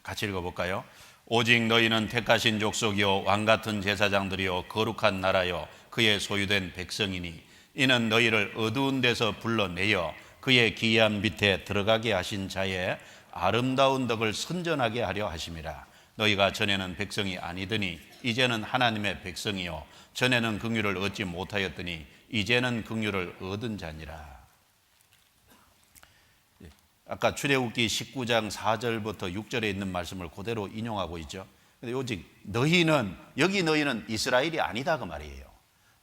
같이 읽어볼까요? 오직 너희는 택하신 족속이요 왕같은 제사장들이요 거룩한 나라요 그의 소유된 백성이니 이는 너희를 어두운 데서 불러내어 그의 기이한 밑에 들어가게 하신 자의 아름다운 덕을 선전하게 하려 하심이라. 너희가 전에는 백성이 아니더니 이제는 하나님의 백성이요 전에는 긍휼을 얻지 못하였더니 이제는 긍휼을 얻은 자니라. 아까 출애굽기 19장 4절부터 6절에 있는 말씀을 그대로 인용하고 있죠. 근데 오직 너희는, 여기 너희는 이스라엘이 아니다 그 말이에요.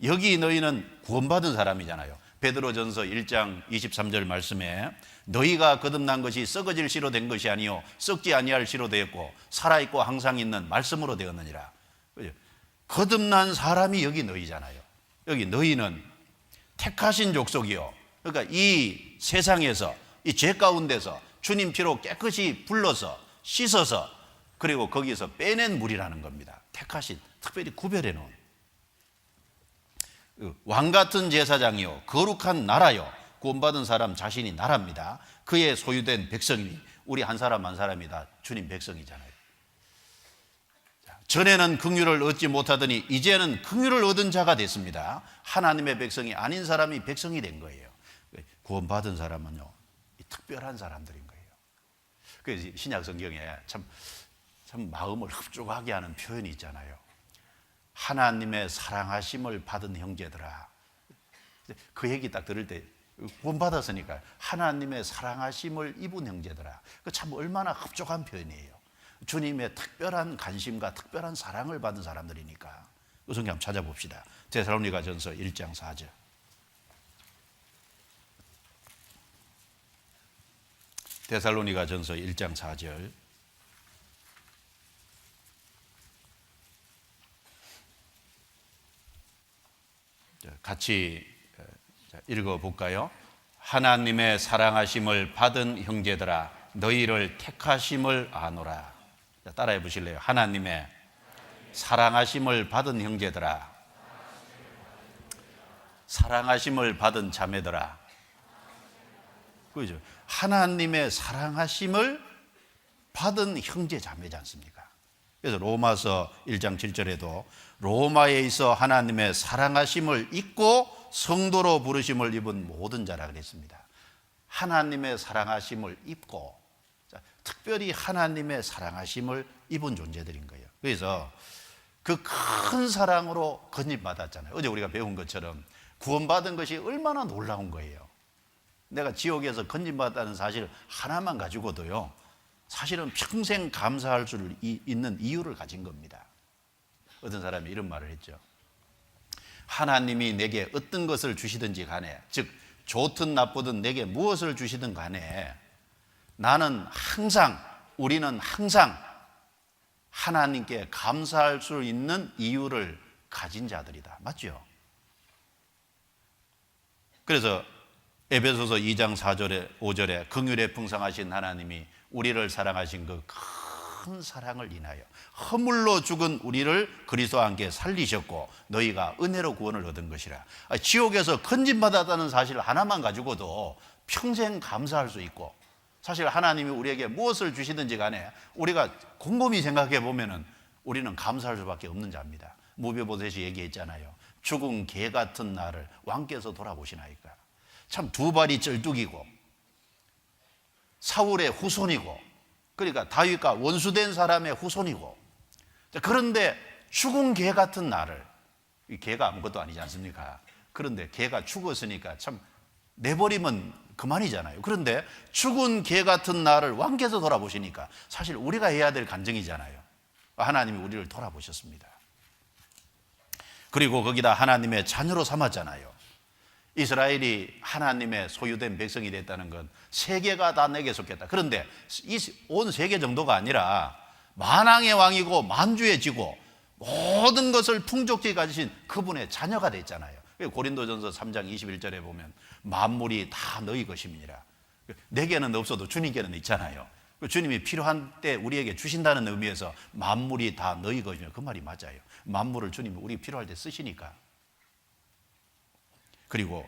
여기 너희는 구원받은 사람이잖아요. 베드로전서 1장 23절 말씀에 너희가 거듭난 것이 썩어질 씨로 된 것이 아니요 썩지 아니할 씨로 되었고 살아있고 항상 있는 말씀으로 되었느니라. 거듭난 사람이 여기 너희잖아요. 여기 너희는 택하신 족속이요, 그러니까 이 세상에서 이 죄 가운데서 주님 피로 깨끗이 불러서 씻어서 그리고 거기서 빼낸 물이라는 겁니다. 택하신, 특별히 구별해 놓은 왕같은 제사장이요 거룩한 나라요. 구원받은 사람 자신이 나라입니다. 그의 소유된 백성이니 우리 한 사람 한 사람이 다 주님 백성이잖아요. 전에는 긍휼을 얻지 못하더니 이제는 긍휼을 얻은 자가 됐습니다. 하나님의 백성이 아닌 사람이 백성이 된 거예요. 구원받은 사람은요 특별한 사람들인 거예요. 그래서 신약 성경에 참 마음을 흡족하게 하는 표현이 있잖아요. 하나님의 사랑하심을 받은 형제들아. 그 얘기 딱 들을 때 구원받았으니까 하나님의 사랑하심을 입은 형제들아. 그 참 얼마나 흡족한 표현이에요. 주님의 특별한 관심과 특별한 사랑을 받은 사람들이니까. 그 성경 한번 찾아봅시다. 데살로니가전서 1장 4절. 데살로니가전서 1장 4절. 같이 읽어볼까요? 하나님의 사랑하심을 받은 형제들아 너희를 택하심을 아노라. 따라해 보실래요? 하나님의 사랑하심을 받은 형제들아, 사랑하심을 받은 자매들아. 그죠? 하나님의 사랑하심을 받은 형제 자매지 않습니까? 그래서 로마서 1장 7절에도 로마에 있어 하나님의 사랑하심을 입고 성도로 부르심을 입은 모든 자라 그랬습니다. 하나님의 사랑하심을 입고, 특별히 하나님의 사랑하심을 입은 존재들인 거예요. 그래서 그 큰 사랑으로 건집받았잖아요. 어제 우리가 배운 것처럼 구원받은 것이 얼마나 놀라운 거예요. 내가 지옥에서 건집받았다는 사실 하나만 가지고도요 사실은 평생 감사할 수 있는 이유를 가진 겁니다. 어떤 사람이 이런 말을 했죠. 하나님이 내게 어떤 것을 주시든지 간에, 즉 좋든 나쁘든 내게 무엇을 주시든 간에 우리는 항상 하나님께 감사할 수 있는 이유를 가진 자들이다. 맞죠? 그래서 에베소서 2장 4절에 5절에 긍휼에 풍성하신 하나님이 우리를 사랑하신 그 큰 사랑을 인하여 허물로 죽은 우리를 그리스도와 함께 살리셨고 너희가 은혜로 구원을 얻은 것이라. 지옥에서 건진받았다는 사실 하나만 가지고도 평생 감사할 수 있고 사실 하나님이 우리에게 무엇을 주시든지 간에 우리가 곰곰이 생각해 보면은 우리는 감사할 수밖에 없는 자입니다. 무벼보셋이 얘기했잖아요. 죽은 개 같은 나를 왕께서 돌아보시나이까. 참 두 발이 쩔뚝이고 사울의 후손이고, 그러니까 다윗과 원수된 사람의 후손이고, 그런데 죽은 개 같은 나를, 이 개가 아무것도 아니지 않습니까? 그런데 개가 죽었으니까 참 내버리면 그만이잖아요. 그런데 죽은 개 같은 나를 왕께서 돌아보시니까 사실 우리가 해야 될 간증이잖아요. 하나님이 우리를 돌아보셨습니다. 그리고 거기다 하나님의 자녀로 삼았잖아요. 이스라엘이 하나님의 소유된 백성이 됐다는 건 세계가 다 내게 속했다. 그런데 온 세계 정도가 아니라 만왕의 왕이고 만주의 지고 모든 것을 풍족히 가지신 그분의 자녀가 됐잖아요. 고린도전서 3장 21절에 보면 만물이 다 너희 것임이니라. 내게는 없어도 주님께는 있잖아요. 주님이 필요한 때 우리에게 주신다는 의미에서 만물이 다 너희 것이며, 그 말이 맞아요. 만물을 주님이 우리 필요할 때 쓰시니까. 그리고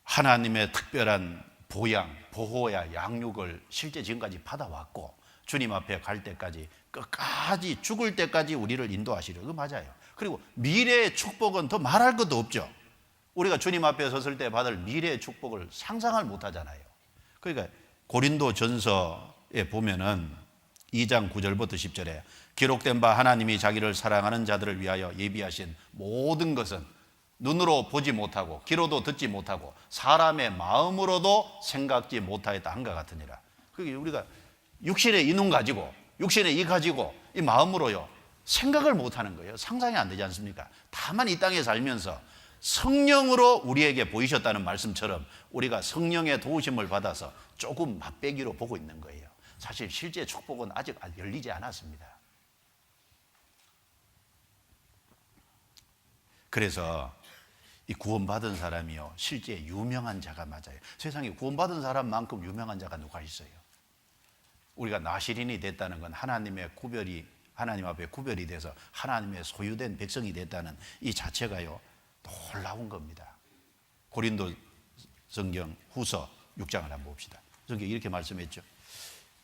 하나님의 특별한 보양, 보호야 양육을 실제 지금까지 받아왔고, 주님 앞에 갈 때까지 끝까지 죽을 때까지 우리를 인도하시려. 그거 맞아요. 그리고 미래의 축복은 더 말할 것도 없죠. 우리가 주님 앞에 섰을 때 받을 미래의 축복을 상상을 못 하잖아요. 그러니까 고린도 전서에 보면은 2장 9절부터 10절에 기록된 바 하나님이 자기를 사랑하는 자들을 위하여 예비하신 모든 것은 눈으로 보지 못하고 귀로도 듣지 못하고 사람의 마음으로도 생각지 못하였다 한것 같으니라. 그게 우리가 육신의 이 눈 가지고 육신의 이 가지고 이 마음으로요 생각을 못하는 거예요. 상상이 안 되지 않습니까? 다만 이 땅에 살면서 성령으로 우리에게 보이셨다는 말씀처럼 우리가 성령의 도우심을 받아서 조금 맛배기로 보고 있는 거예요. 사실 실제 축복은 아직 열리지 않았습니다. 그래서 이 구원받은 사람이요 실제 유명한 자가 맞아요. 세상에 구원받은 사람만큼 유명한 자가 누가 있어요? 우리가 나시린이 됐다는 건 하나님의 구별이, 하나님 앞에 구별이 돼서 하나님의 소유된 백성이 됐다는 이 자체가요 놀라운 겁니다. 고린도 성경 후서 6장을 한번 봅시다. 성경이 이렇게 말씀했죠.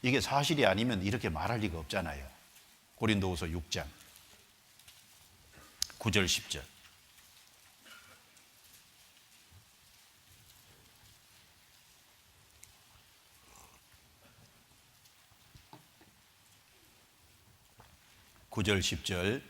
이게 사실이 아니면 이렇게 말할 리가 없잖아요. 고린도 후서 6장 9절 10절. (9절) 10절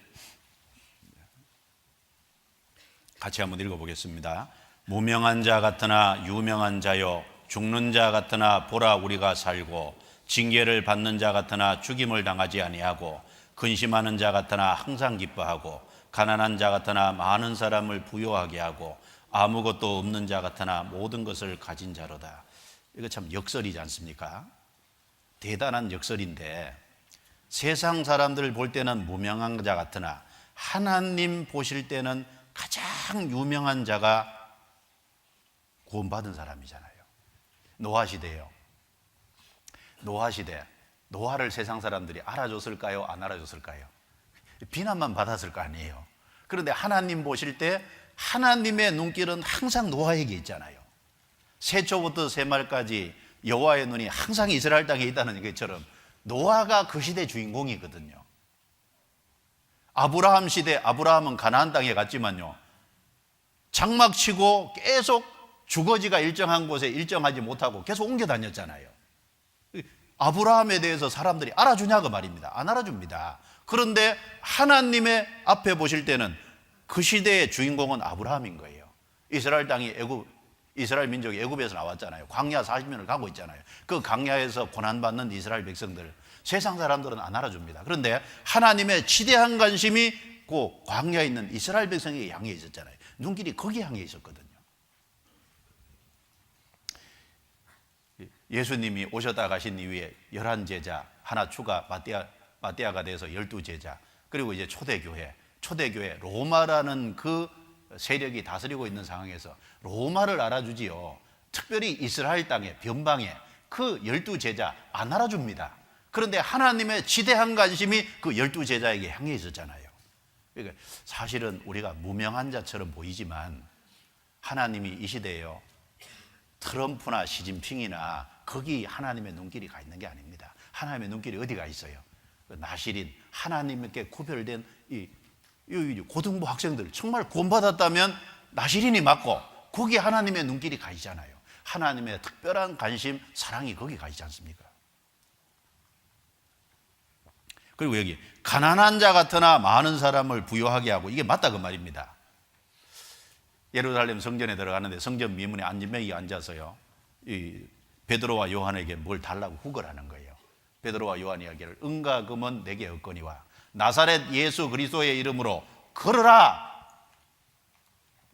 같이 한번 읽어보겠습니다. 무명한 자 같으나 유명한 자요 죽는 자 같으나 보라 우리가 살고 징계를 받는 자 같으나 죽임을 당하지 아니하고 근심하는 자 같으나 항상 기뻐하고 가난한 자 같으나 많은 사람을 부요하게 하고 아무것도 없는 자 같으나 모든 것을 가진 자로다. 이거 참 역설이지 않습니까? 대단한 역설인데 세상 사람들 볼 때는 무명한 자 같으나 하나님 보실 때는 가장 유명한 자가 구원받은 사람이잖아요. 노아 시대예요. 노아 시대, 노아를 세상 사람들이 알아줬을까요? 안 알아줬을까요? 비난만 받았을 거 아니에요. 그런데 하나님 보실 때 하나님의 눈길은 항상 노아에게 있잖아요. 새초부터 새말까지 여호와의 눈이 항상 이스라엘 땅에 있다는 것처럼 노아가 그 시대 주인공이거든요. 아브라함 시대, 아브라함은 가나안 땅에 갔지만요 장막치고 계속 주거지가 일정한 곳에 일정하지 못하고 계속 옮겨 다녔잖아요. 아브라함에 대해서 사람들이 알아주냐고 말입니다. 안 알아줍니다. 그런데 하나님의 앞에 보실 때는 그 시대의 주인공은 아브라함인 거예요. 이스라엘 땅이 이스라엘 민족이 애굽에서 나왔잖아요. 광야 40년을 가고 있잖아요. 그 광야에서 고난받는 이스라엘 백성들, 세상 사람들은 안 알아줍니다. 그런데 하나님의 지대한 관심이 그 광야에 있는 이스라엘 백성에게 향해 있었잖아요. 눈길이 거기 향해 있었거든요. 예수님이 오셨다 가신 이후에 11제자 하나 추가 마띠아가 돼서 12제자, 그리고 이제 초대교회 로마라는 그 세력이 다스리고 있는 상황에서 로마를 알아주지요. 특별히 이스라엘 땅에 변방에 그 12제자 안 알아줍니다. 그런데 하나님의 지대한 관심이 그 12제자에게 향해 있었잖아요. 그러니까 사실은 우리가 무명한 자처럼 보이지만 하나님이 이 시대에요 트럼프나 시진핑이나 거기 하나님의 눈길이 가 있는 게 아닙니다. 하나님의 눈길이 어디가 있어요? 나실인 하나님께 구별된 이 고등부 학생들 정말 구원받았다면 나실인이 맞고 거기에 하나님의 눈길이 가 있잖아요. 하나님의 특별한 관심, 사랑이 거기 가 있지 않습니까? 그리고 여기 가난한 자 같으나 많은 사람을 부유하게 하고, 이게 맞다 그 말입니다. 예루살렘 성전에 들어가는데 성전 미문에 안진뱅이가 앉아서요, 이 베드로와 요한에게 뭘 달라고 구걸하는 거예요. 베드로와 요한이 이야기를, 은과 금은 내게 없거니와 나사렛 예수 그리스도의 이름으로 걸어라.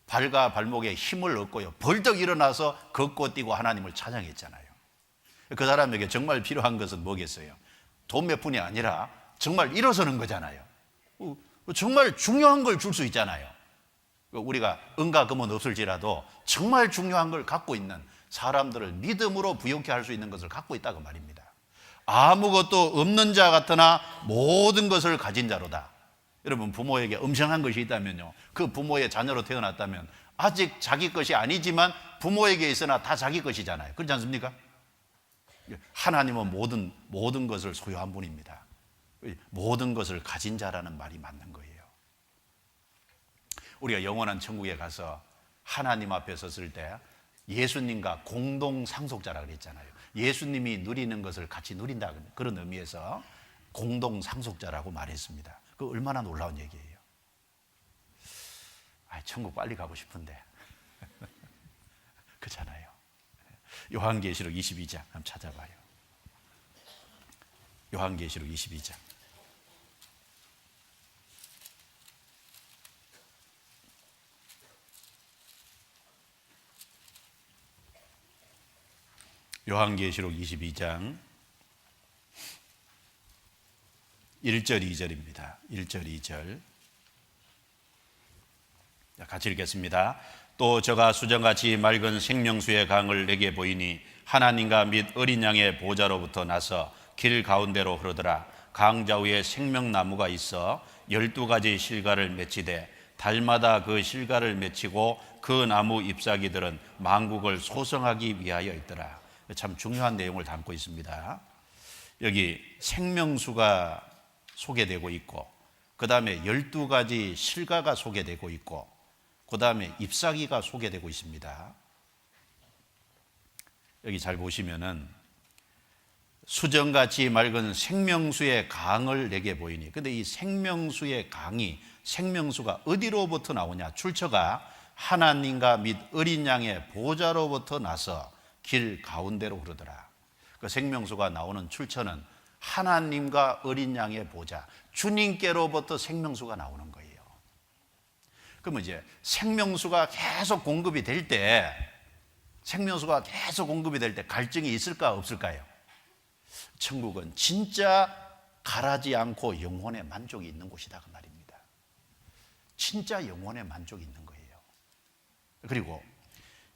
발과 발목에 힘을 얻고요, 벌떡 일어나서 걷고 뛰고 하나님을 찬양했잖아요. 그 사람에게 정말 필요한 것은 뭐겠어요? 돈 몇 푼이 아니라 정말 일어서는 거잖아요. 정말 중요한 걸 줄 수 있잖아요. 우리가 은과 금은 없을지라도 정말 중요한 걸 갖고 있는 사람들을 믿음으로 부유케 할 수 있는 것을 갖고 있다고 말입니다. 아무것도 없는 자 같으나 모든 것을 가진 자로다. 여러분, 부모에게 음성한 것이 있다면요, 그 부모의 자녀로 태어났다면 아직 자기 것이 아니지만 부모에게 있으나 다 자기 것이잖아요. 그렇지 않습니까? 하나님은 모든 것을 소유한 분입니다. 모든 것을 가진 자라는 말이 맞는 거예요. 우리가 영원한 천국에 가서 하나님 앞에 섰을 때 예수님과 공동 상속자라 그랬잖아요. 예수님이 누리는 것을 같이 누린다, 그런 의미에서 공동 상속자라고 말했습니다. 그 얼마나 놀라운 얘기예요. 천국 빨리 가고 싶은데 그렇잖아요. 요한계시록 22장 한번 찾아봐요. 요한계시록 22장. 요한계시록 22장 1절 2절입니다. 1절 2절 같이 읽겠습니다. 또 저가 수정같이 맑은 생명수의 강을 내게 보이니 하나님과 및 어린 양의 보좌로부터 나서 길 가운데로 흐르더라. 강 좌우에 생명나무가 있어 12가지 실과를 맺히되 달마다 그 실과를 맺히고 그 나무 잎사귀들은 만국을 소성하기 위하여 있더라. 참 중요한 내용을 담고 있습니다. 여기 생명수가 소개되고 있고, 그 다음에 12가지 실과가 소개되고 있고, 그 다음에 잎사귀가 소개되고 있습니다. 여기 잘 보시면은 수정같이 맑은 생명수의 강을 내게 보이니, 근데 이 생명수의 강이, 생명수가 어디로부터 나오냐? 출처가 하나님과 및 어린 양의 보좌로부터 나서 길 가운데로 흐르더라. 그 생명수가 나오는 출처는 하나님과 어린 양의 보좌, 주님께로부터 생명수가 나오는 거예요. 그러면 이제 생명수가 계속 공급이 될 때, 갈증이 있을까 없을까요? 천국은 진짜 가라지 않고 영혼의 만족이 있는 곳이다 그 말입니다. 진짜 영혼의 만족이 있는 거예요. 그리고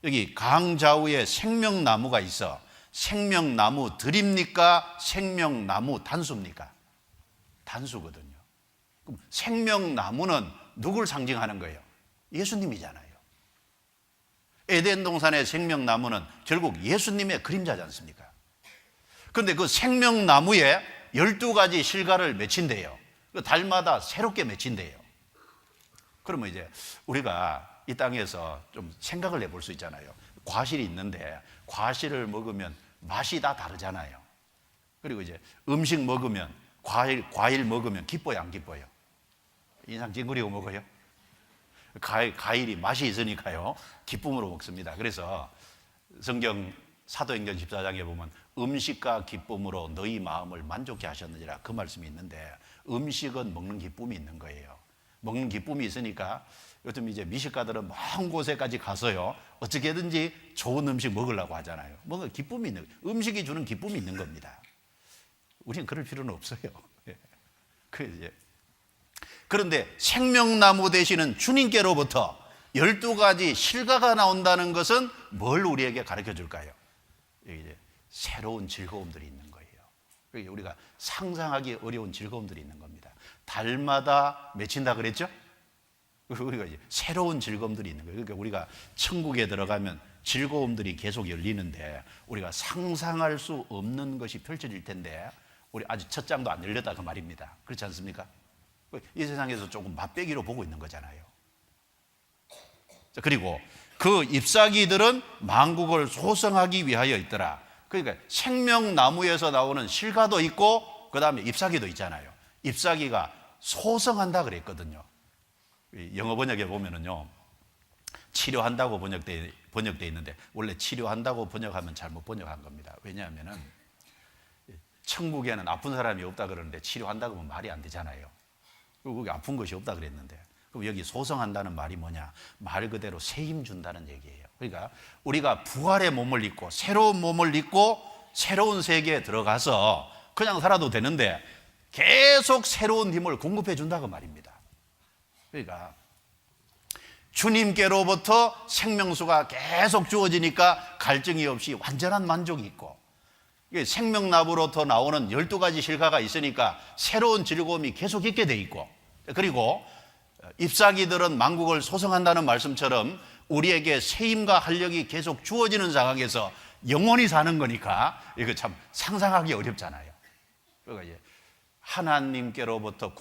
여기 강 좌우에 생명나무가 있어. 생명나무 들입니까? 생명나무 단수입니까? 단수거든요. 그럼 생명나무는 누굴 상징하는 거예요? 예수님이잖아요. 에덴 동산의 생명나무는 결국 예수님의 그림자지 않습니까? 그런데 그 생명나무에 12가지 실과를 맺힌대요. 그 달마다 새롭게 맺힌대요. 그러면 이제 우리가 이 땅에서 좀 생각을 해볼 수 있잖아요. 과실이 있는데 과실을 먹으면 맛이 다 다르잖아요. 그리고 이제 음식 먹으면, 과일 먹으면 기뻐요, 안 기뻐요? 인상 찡그리고 먹어요? 과일이 맛이 있으니까요, 기쁨으로 먹습니다. 그래서 성경 사도행전 14장에 보면 음식과 기쁨으로 너희 마음을 만족해 하셨느니라, 그 말씀이 있는데, 음식은 먹는 기쁨이 있는 거예요. 먹는 기쁨이 있으니까 요즘 이제 미식가들은 먼 곳에까지 가서요, 어떻게든지 좋은 음식 먹으려고 하잖아요. 뭔가 기쁨이 있는, 음식이 주는 기쁨이 있는 겁니다. 우리는 그럴 필요는 없어요. 그런데 생명나무 되시는 주님께로부터 12가지 실과가 나온다는 것은 뭘 우리에게 가르쳐 줄까요? 이제 새로운 즐거움들이 있는 거예요. 우리가 상상하기 어려운 즐거움들이 있는 겁니다. 달마다 맺힌다 그랬죠? 우리가 이제 새로운 즐거움들이 있는 거예요. 그러니까 우리가 천국에 들어가면 즐거움들이 계속 열리는데 우리가 상상할 수 없는 것이 펼쳐질 텐데 우리 아직 첫 장도 안 열렸다 그 말입니다. 그렇지 않습니까? 이 세상에서 조금 맛배기로 보고 있는 거잖아요. 그리고 그 잎사귀들은 만국을 소성하기 위하여 있더라. 그러니까 생명나무에서 나오는 실과도 있고 그 다음에 잎사귀도 있잖아요. 잎사귀가 소성한다 그랬거든요. 영어 번역에 보면은요, 치료한다고 번역되어 있는데 원래 치료한다고 번역하면 잘못 번역한 겁니다. 왜냐하면은 천국에는 아픈 사람이 없다 그러는데 치료한다고 하면 말이 안 되잖아요. 그리고 거기 아픈 것이 없다 그랬는데, 그럼 여기 소성한다는 말이 뭐냐? 말 그대로 새 힘 준다는 얘기예요. 그러니까 우리가 부활의 몸을 입고 새로운 몸을 입고 새로운 세계에 들어가서 그냥 살아도 되는데 계속 새로운 힘을 공급해 준다고 말입니다. 그러니까 주님께로부터 생명수가 계속 주어지니까 갈증이 없이 완전한 만족이 있고, 생명나무로부터 나오는 12가지 실과가 있으니까 새로운 즐거움이 계속 있게 돼 있고, 그리고 잎사귀들은 만국을 소성한다는 말씀처럼 우리에게 새 힘과 활력이 계속 주어지는 상황에서 영원히 사는 거니까 이거 참 상상하기 어렵잖아요. 그러니까 이제 하나님께로부터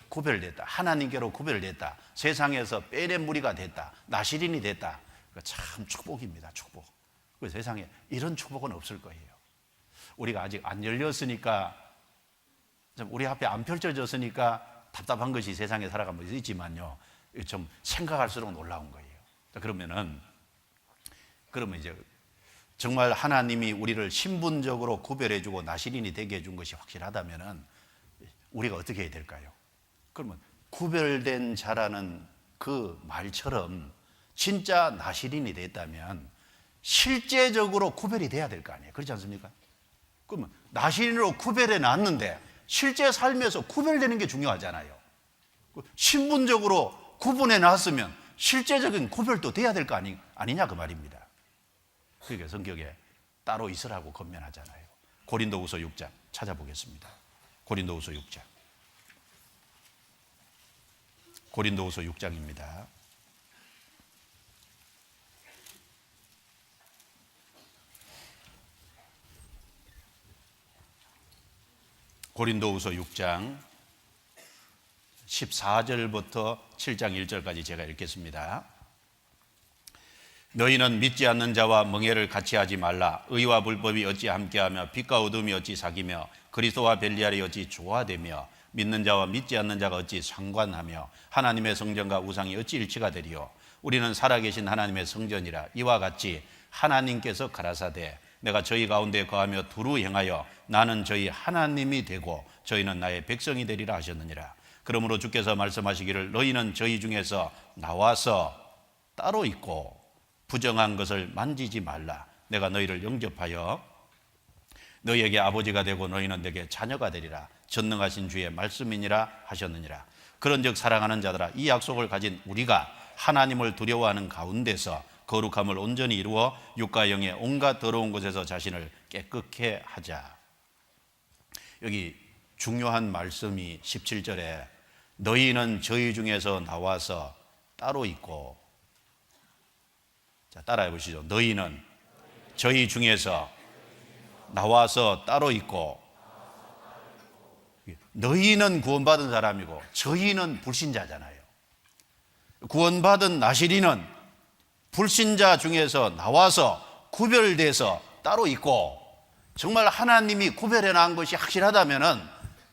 구별됐다. 하나님께로 구별됐다. 세상에서 빼낸 무리가 됐다. 나시린이 됐다. 참 축복입니다. 축복. 그 세상에 이런 축복은 없을 거예요. 우리가 아직 안 열렸으니까, 우리 앞에 안 펼쳐졌으니까 답답한 것이 세상에 살아가면 있지만요, 좀 생각할수록 놀라운 거예요. 그러면 이제 정말 하나님이 우리를 신분적으로 구별해주고 나시린이 되게 해준 것이 확실하다면은 우리가 어떻게 해야 될까요? 그러면 구별된 자라는 그 말처럼 진짜 나시린이 됐다면 실제적으로 구별이 돼야 될 거 아니에요. 그렇지 않습니까? 그러면 나시린으로 구별해 놨는데 실제 삶에서 구별되는 게 중요하잖아요. 신분적으로 구분해 놨으면 실제적인 구별도 돼야 될 거 아니냐 그 말입니다. 그러니까 성경에 따로 있으라고 권면하잖아요. 고린도후서 6장 찾아보겠습니다. 고린도후서 6장. 고린도후서 6장입니다. 고린도후서 6장 14절부터 7장 1절까지 제가 읽겠습니다. 너희는 믿지 않는 자와 멍에를 같이 하지 말라. 의와 불법이 어찌 함께하며 빛과 어둠이 어찌 사귀며 그리스도와 벨리알이 어찌 조화되며 믿는 자와 믿지 않는 자가 어찌 상관하며 하나님의 성전과 우상이 어찌 일치가 되리요. 우리는 살아계신 하나님의 성전이라. 이와 같이 하나님께서 가라사대 내가 저희 가운데 거하며 두루 행하여 나는 저희 하나님이 되고 저희는 나의 백성이 되리라 하셨느니라. 그러므로 주께서 말씀하시기를 너희는 저희 중에서 나와서 따로 있고 부정한 것을 만지지 말라. 내가 너희를 영접하여 너희에게 아버지가 되고 너희는 내게 자녀가 되리라. 전능하신 주의 말씀이니라 하셨느니라. 그런즉 사랑하는 자들아, 이 약속을 가진 우리가 하나님을 두려워하는 가운데서 거룩함을 온전히 이루어 육과 영의 온갖 더러운 것에서 자신을 깨끗게 하자. 여기 중요한 말씀이 17절에 너희는 저희 중에서 나와서 따로 있고, 자, 따라해 보시죠. 너희는 저희 중에서 나와서 따로 있고, 너희는 구원받은 사람이고 저희는 불신자잖아요. 구원받은 나시린은 불신자 중에서 나와서 구별돼서 따로 있고, 정말 하나님이 구별해 놓은 것이 확실하다면은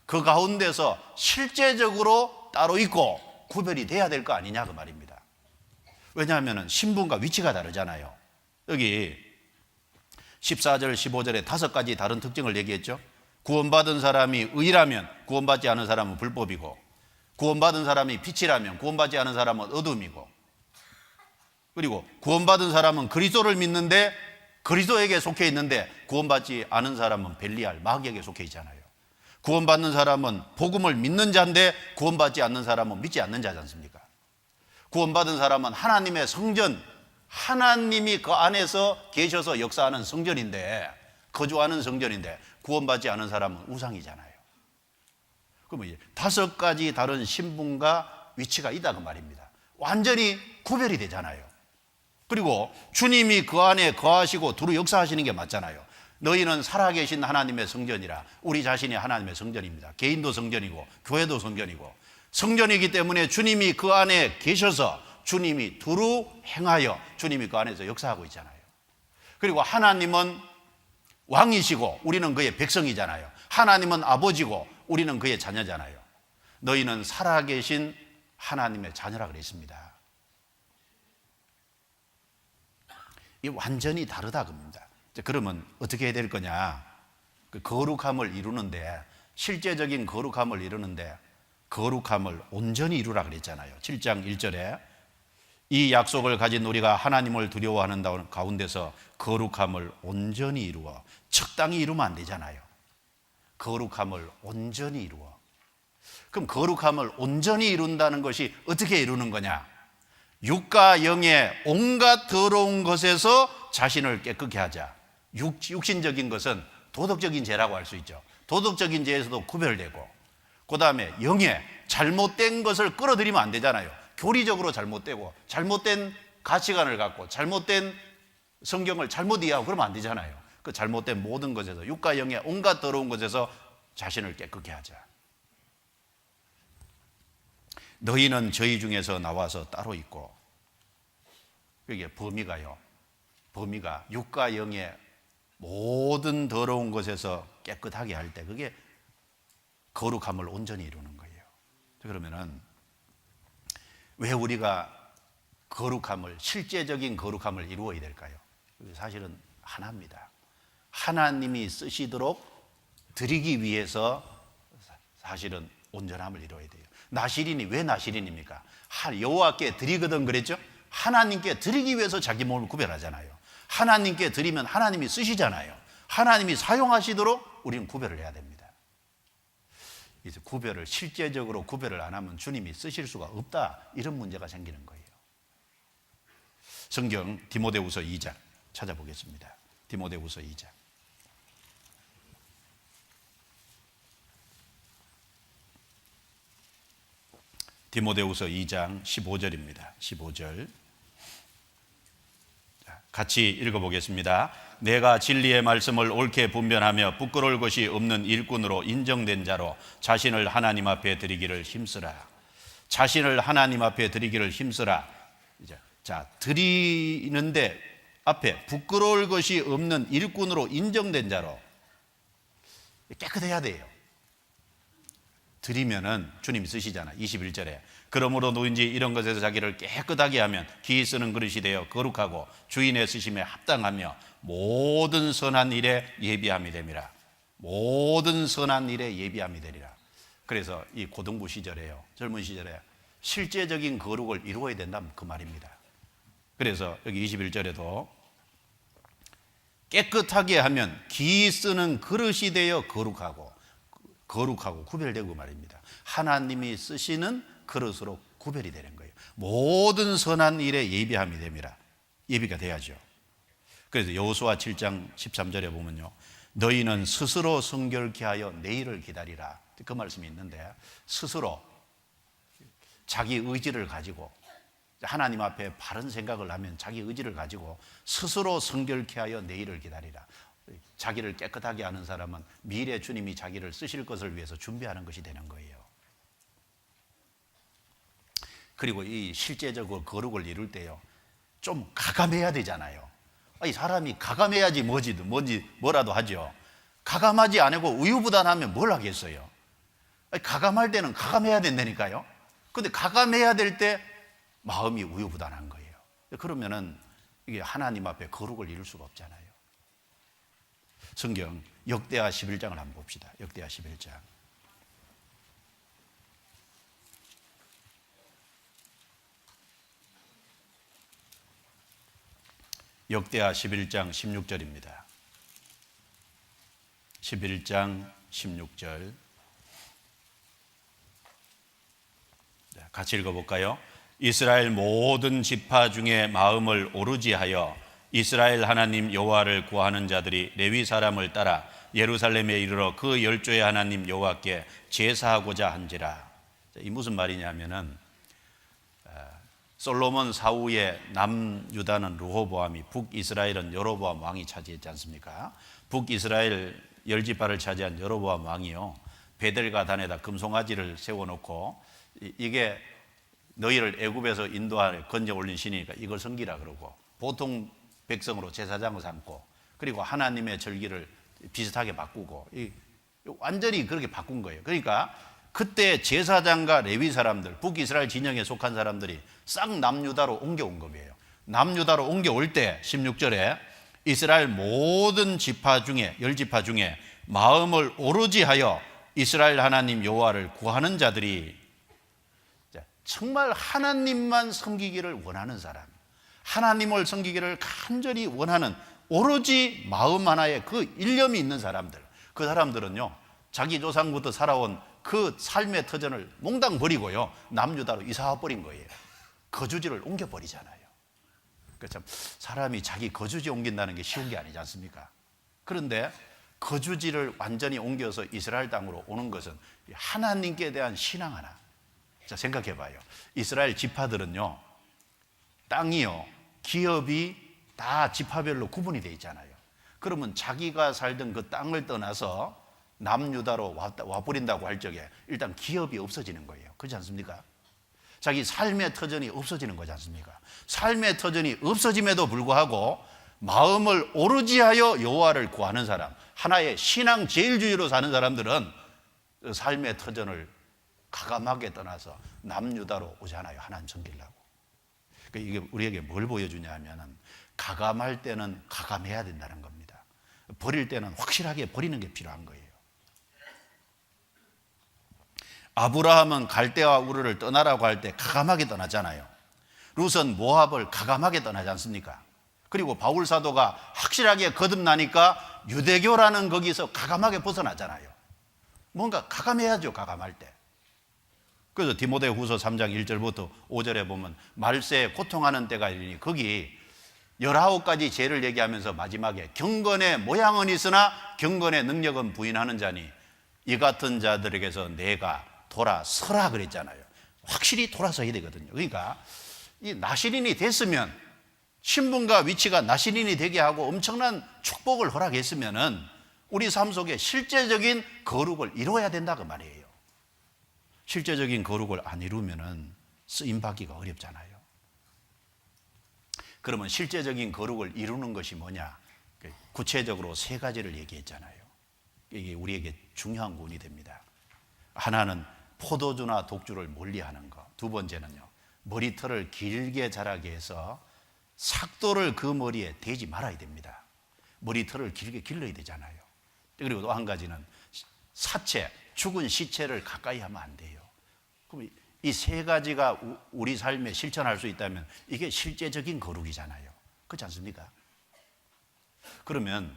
그 가운데서 실제적으로 따로 있고 구별이 돼야 될 거 아니냐 그 말입니다. 왜냐하면 신분과 위치가 다르잖아요. 여기 14절 15절에 5가지 다른 특징을 얘기했죠. 구원받은 사람이 의라면 구원받지 않은 사람은 불법이고, 구원받은 사람이 빛이라면 구원받지 않은 사람은 어둠이고, 그리고 구원받은 사람은 그리스도를 믿는데 그리스도에게 속해 있는데 구원받지 않은 사람은 벨리알 마귀에게 속해 있잖아요. 구원받는 사람은 복음을 믿는 자인데 구원받지 않는 사람은 믿지 않는 자지 않습니까? 구원받은 사람은 하나님의 성전, 하나님이 그 안에서 계셔서 역사하는 성전인데, 거주하는 성전인데 구원받지 않은 사람은 우상이잖아요. 그러면 5가지 다른 신분과 위치가 있다 그 말입니다. 완전히 구별이 되잖아요. 그리고 주님이 그 안에 거하시고 두루 역사하시는 게 맞잖아요. 너희는 살아계신 하나님의 성전이라. 우리 자신이 하나님의 성전입니다. 개인도 성전이고 교회도 성전이고, 성전이기 때문에 주님이 그 안에 계셔서 주님이 두루 행하여 주님이 그 안에서 역사하고 있잖아요. 그리고 하나님은 왕이시고 우리는 그의 백성이잖아요. 하나님은 아버지고 우리는 그의 자녀잖아요. 너희는 살아계신 하나님의 자녀라 그랬습니다. 이 완전히 다르다 겁니다. 그러면 어떻게 해야 될 거냐? 그 거룩함을 이루는데, 실제적인 거룩함을 이루는데 거룩함을 온전히 이루라 그랬잖아요. 7장 1절에 이 약속을 가진 우리가 하나님을 두려워하는 가운데서 거룩함을 온전히 이루어. 적당히 이루면 안 되잖아요. 거룩함을 온전히 이루어. 그럼 거룩함을 온전히 이룬다는 것이 어떻게 이루는 거냐? 육과 영의 온갖 더러운 것에서 자신을 깨끗게 하자. 육신적인 것은 도덕적인 죄라고 할 수 있죠. 도덕적인 죄에서도 구별되고, 그 다음에 영의 잘못된 것을 끌어들이면 안 되잖아요. 교리적으로 잘못되고 잘못된 가치관을 갖고 잘못된 성경을 잘못 이해하고 그러면 안 되잖아요. 그 잘못된 모든 것에서, 육과 영의 온갖 더러운 것에서 자신을 깨끗게 하자. 너희는 저희 중에서 나와서 따로 있고, 이게 범위가요, 범위가 육과 영의 모든 더러운 것에서 깨끗하게 할 때 그게 거룩함을 온전히 이루는 거예요. 그러면은 왜 우리가 거룩함을, 실제적인 거룩함을 이루어야 될까요? 사실은 하나입니다. 하나님이 쓰시도록 드리기 위해서 사실은 온전함을 이루어야 돼요. 나실인이 왜 나실인입니까? 여호와께 드리거든 그랬죠? 하나님께 드리기 위해서 자기 몸을 구별하잖아요. 하나님께 드리면 하나님이 쓰시잖아요. 하나님이 사용하시도록 우리는 구별을 해야 됩니다. 이제 구별을, 실제적으로 구별을 안 하면 주님이 쓰실 수가 없다, 이런 문제가 생기는 거예요. 성경 디모데후서 2장 찾아보겠습니다. 디모데후서 2장. 디모데후서 2장 15절입니다. 15절. 같이 읽어보겠습니다. 내가 진리의 말씀을 옳게 분별하며 부끄러울 것이 없는 일꾼으로 인정된 자로 자신을 하나님 앞에 드리기를 힘쓰라. 자신을 하나님 앞에 드리기를 힘쓰라. 자, 드리는데 앞에 부끄러울 것이 없는 일꾼으로 인정된 자로 깨끗해야 돼요. 드리면은 주님이 쓰시잖아요. 21절에 그러므로 누구든지 이런 것에서 자기를 깨끗하게 하면 기이 쓰는 그릇이 되어 거룩하고 주인의 쓰심에 합당하며 모든 선한 일에 예비함이 됨이라. 모든 선한 일에 예비함이 되리라. 그래서 이 고등부 시절에요, 젊은 시절에 실제적인 거룩을 이루어야 된다면 그 말입니다. 그래서 여기 21절에도 깨끗하게 하면 기이 쓰는 그릇이 되어 거룩하고 구별되고 말입니다. 하나님이 쓰시는 그릇으로 구별이 되는 거예요. 모든 선한 일에 예비함이 됨이라. 예비가 돼야죠. 그래서 여호수아 7장 13절에 보면요, 너희는 스스로 성결케 하여 내일을 기다리라, 그 말씀이 있는데, 스스로 자기 의지를 가지고 하나님 앞에 바른 생각을 하면 자기 의지를 가지고 스스로 성결케 하여 내일을 기다리라. 자기를 깨끗하게 하는 사람은 미래 주님이 자기를 쓰실 것을 위해서 준비하는 것이 되는 거예요. 그리고 이 실제적으로 거룩을 이룰 때요, 좀 가감해야 되잖아요. 이 사람이 가감해야지 뭐라도 하죠. 가감하지 않고 우유부단하면 뭘 하겠어요? 가감할 때는 가감해야 된다니까요. 근데 가감해야 될 때 마음이 우유부단한 거예요. 그러면은 이게 하나님 앞에 거룩을 이룰 수가 없잖아요. 성경 역대하 11장을 한번 봅시다. 역대하 11장. 역대하 11장 16절입니다. 11장 16절. 같이 읽어볼까요? 이스라엘 모든 지파 중에 마음을 오르지 하여 이스라엘 하나님 여호와를 구하는 자들이 레위 사람을 따라 예루살렘에 이르러 그 열조의 하나님 여호와께 제사하고자 한지라. 이 무슨 말이냐면은 솔로몬 사후에 남유다는 르호보암이, 북이스라엘은 여로보암 왕이 차지했지 않습니까? 북이스라엘 10지파를 차지한 여로보암 왕이요, 베델과 단에다 금송아지를 세워놓고 이게 너희를 애굽에서 인도하여 건져 올린 신이니까 이걸 섬기라 그러고, 보통 백성으로 제사장을 삼고, 그리고 하나님의 절기를 비슷하게 바꾸고, 완전히 그렇게 바꾼 거예요. 그러니까 그때 제사장과 레위 사람들, 북이스라엘 진영에 속한 사람들이 싹 남유다로 옮겨온 거예요. 남유다로 옮겨올 때 16절에 이스라엘 모든 지파 중에, 10지파 중에 마음을 오로지 하여 이스라엘 하나님 여호와를 구하는 자들이, 정말 하나님만 섬기기를 원하는 사람, 하나님을 섬기기를 간절히 원하는, 오로지 마음 하나에 그 일념이 있는 사람들, 그 사람들은요, 자기 조상부터 살아온 그 삶의 터전을 몽땅 버리고요, 남유다로 이사와 버린 거예요. 거주지를 옮겨버리잖아요. 그러니까 참 사람이 자기 거주지 옮긴다는 게 쉬운 게 아니지 않습니까? 그런데 거주지를 완전히 옮겨서 이스라엘 땅으로 오는 것은 하나님께 대한 신앙 하나. 자, 생각해 봐요. 이스라엘 지파들은요, 땅이요, 기업이 다 지파별로 구분이 되어 있잖아요. 그러면 자기가 살던 그 땅을 떠나서 남유다로 와버린다고 할 적에 일단 기업이 없어지는 거예요. 그렇지 않습니까? 자기 삶의 터전이 없어지는 거지 않습니까? 삶의 터전이 없어짐에도 불구하고 마음을 오르지 하여 여호와를 구하는 사람, 하나의 신앙 제일주의로 사는 사람들은 삶의 터전을 가감하게 떠나서 남유다로 오잖아요. 하나님 섬기려고. 그러니까 이게 우리에게 뭘 보여주냐 하면은, 가감할 때는 가감해야 된다는 겁니다. 버릴 때는 확실하게 버리는 게 필요한 거예요. 아브라함은 갈대와 우르를 떠나라고 할 때 가감하게 떠나잖아요. 룻은 모압을 가감하게 떠나지 않습니까? 그리고 바울 사도가 확실하게 거듭나니까 유대교라는 거기서 가감하게 벗어나잖아요. 뭔가 가감해야죠, 가감할 때. 그래서 디모데후서 3장 1절부터 5절에 보면 말세에 고통하는 때가 이르니, 거기 19가지 죄를 얘기하면서 마지막에 경건의 모양은 있으나 경건의 능력은 부인하는 자니 이 같은 자들에게서 내가 돌아서라 그랬잖아요. 확실히 돌아서야 되거든요. 그러니까 이 나시린이 됐으면, 신분과 위치가 나시린이 되게 하고 엄청난 축복을 허락했으면은 우리 삶 속에 실제적인 거룩을 이루어야 된다 그 말이에요. 실제적인 거룩을 안 이루면은 쓰임 받기가 어렵잖아요. 그러면 실제적인 거룩을 이루는 것이 뭐냐? 구체적으로 3가지를 얘기했잖아요. 이게 우리에게 중요한 구원이 됩니다. 하나는 포도주나 독주를 멀리하는 것. 2번째는요, 머리털을 길게 자라게 해서 삭도를 그 머리에 대지 말아야 됩니다. 머리털을 길게 길러야 되잖아요. 그리고 또 한 가지는 사체, 죽은 시체를 가까이 하면 안 돼요. 그럼 이 3가지가 우리 삶에 실천할 수 있다면 이게 실제적인 거룩이잖아요. 그렇지 않습니까? 그러면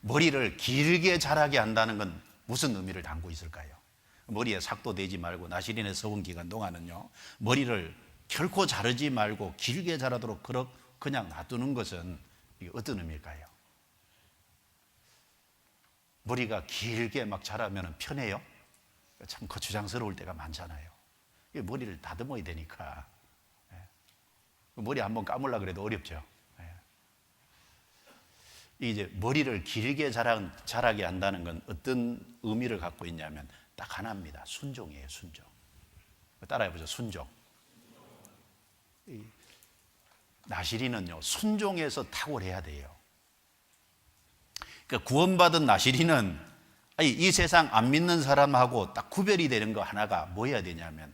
머리를 길게 자라게 한다는 건 무슨 의미를 담고 있을까요? 머리에 삭도 대지 말고 나시린에 서운 기간 동안은요, 머리를 결코 자르지 말고 길게 자라도록 그냥 놔두는 것은 이게 어떤 의미일까요? 머리가 길게 막 자라면 편해요? 참 거추장스러울 때가 많잖아요. 머리를 다듬어야 되니까. 머리 한번 감으려고 그래도 어렵죠. 이제 머리를 길게 자라게 한다는 건 어떤 의미를 갖고 있냐면 딱 하나입니다. 순종이에요, 순종. 따라해보죠, 순종. 나시린은요, 순종해서 탁월해야 돼요. 그러니까 구원받은 나시린은 이 세상 안 믿는 사람하고 딱 구별이 되는 거 하나가 뭐 해야 되냐면,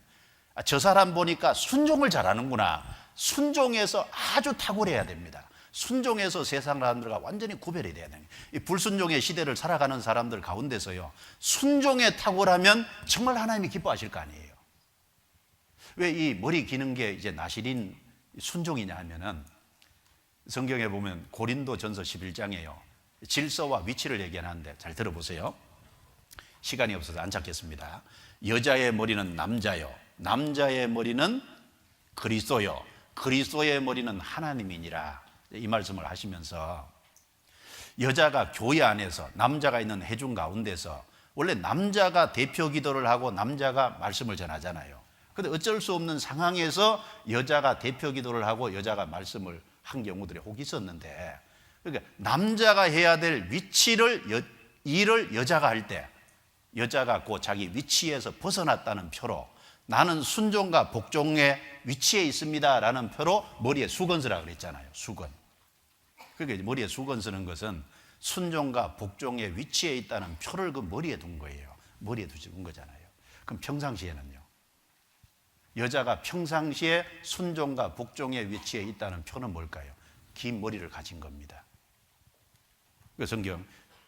저 사람 보니까 순종을 잘하는구나. 순종해서 아주 탁월해야 됩니다. 순종해서 세상 사람들과 완전히 구별이 돼야 돼요. 이 불순종의 시대를 살아가는 사람들 가운데서요, 순종에 탁월하면 정말 하나님이 기뻐하실 거 아니에요. 왜 이 머리 기는 게 이제 나시린 순종이냐 하면은, 성경에 보면 고린도전서 11장에요 질서와 위치를 얘기하는데 잘 들어보세요. 시간이 없어서 안 찾겠습니다. 여자의 머리는 남자요, 남자의 머리는 그리스도요, 그리스도의 머리는 하나님이니라. 이 말씀을 하시면서, 여자가 교회 안에서 남자가 있는 회중 가운데서 원래 남자가 대표 기도를 하고 남자가 말씀을 전하잖아요. 근데 어쩔 수 없는 상황에서 여자가 대표 기도를 하고 여자가 말씀을 한 경우들이 혹 있었는데, 그러니까 남자가 해야 될 일을 여자가 할 때 여자가 그 자기 위치에서 벗어났다는 표로 나는 순종과 복종의 위치에 있습니다라는 표로 머리에 수건 쓰라 그랬잖아요. 수건. 그러니까 머리에 수건 쓰는 것은 순종과 복종의 위치에 있다는 표를 그 머리에 둔 거예요. 머리에 두신 거잖아요. 그럼 평상시에는요, 여자가 평상시에 순종과 복종의 위치에 있다는 표는 뭘까요? 긴 머리를 가진 겁니다. 그 성경,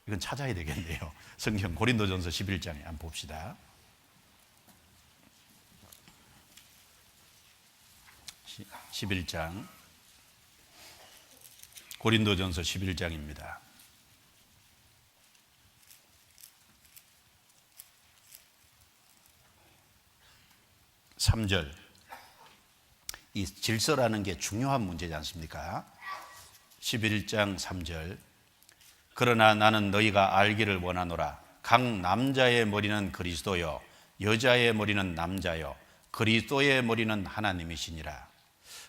이건 찾아야 되겠네요. 성경 고린도전서 11장에 한번 봅시다. 11장, 고린도전서 11장입니다. 3절. 이 질서라는 게 중요한 문제지 않습니까? 11장 3절. 그러나 나는 너희가 알기를 원하노라. 각 남자의 머리는 그리스도요, 여자의 머리는 남자요, 그리스도의 머리는 하나님이시니라.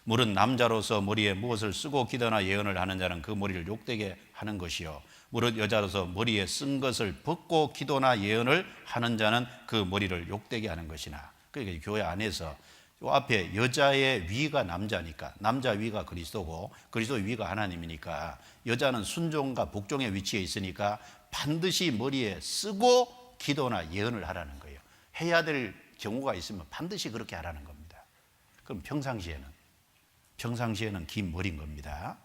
물은 남자로서 머리에 무엇을 쓰고 기도나 예언을 하는 자는 그 머리를 욕되게 하는 것이요, 무릇 여자로서 머리에 쓴 것을 벗고 기도나 예언을 하는 자는 그 머리를 욕되게 하는 것이나. 그러니까 교회 안에서 요 앞에 여자의 위가 남자니까, 남자 위가 그리스도고 그리스도 위가 하나님이니까, 여자는 순종과 복종의 위치에 있으니까 반드시 머리에 쓰고 기도나 예언을 하라는 거예요. 해야 될 경우가 있으면 반드시 그렇게 하라는 겁니다. 그럼 평상시에는 긴 머리인 겁니다.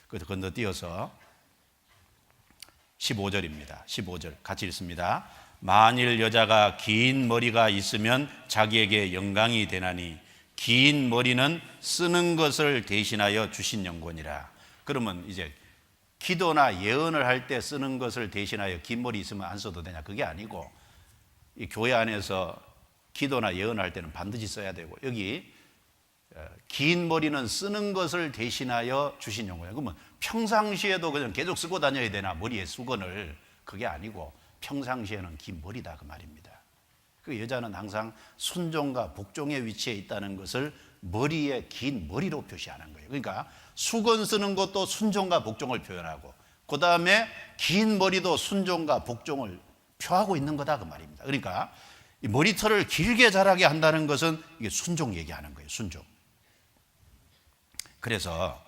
그래서 건너뛰어서 15절입니다. 15절 같이 읽습니다. 만일 여자가 긴 머리가 있으면 자기에게 영광이 되나니 긴 머리는 쓰는 것을 대신하여 주신 영권이라. 그러면 이제 기도나 예언을 할 때 쓰는 것을 대신하여 긴 머리 있으면 안 써도 되냐? 그게 아니고, 이 교회 안에서 기도나 예언을 할 때는 반드시 써야 되고, 여기 긴 머리는 쓰는 것을 대신하여 주신 영권이야. 그러면 평상시에도 그냥 계속 쓰고 다녀야 되나? 머리에 수건을. 그게 아니고 평상시에는 긴 머리다 그 말입니다. 그 여자는 항상 순종과 복종의 위치에 있다는 것을 머리에 긴 머리로 표시하는 거예요. 그러니까 수건 쓰는 것도 순종과 복종을 표현하고, 그 다음에 긴 머리도 순종과 복종을 표하고 있는 거다 그 말입니다. 그러니까 이 머리털을 길게 자라게 한다는 것은 이게 순종 얘기하는 거예요. 순종. 그래서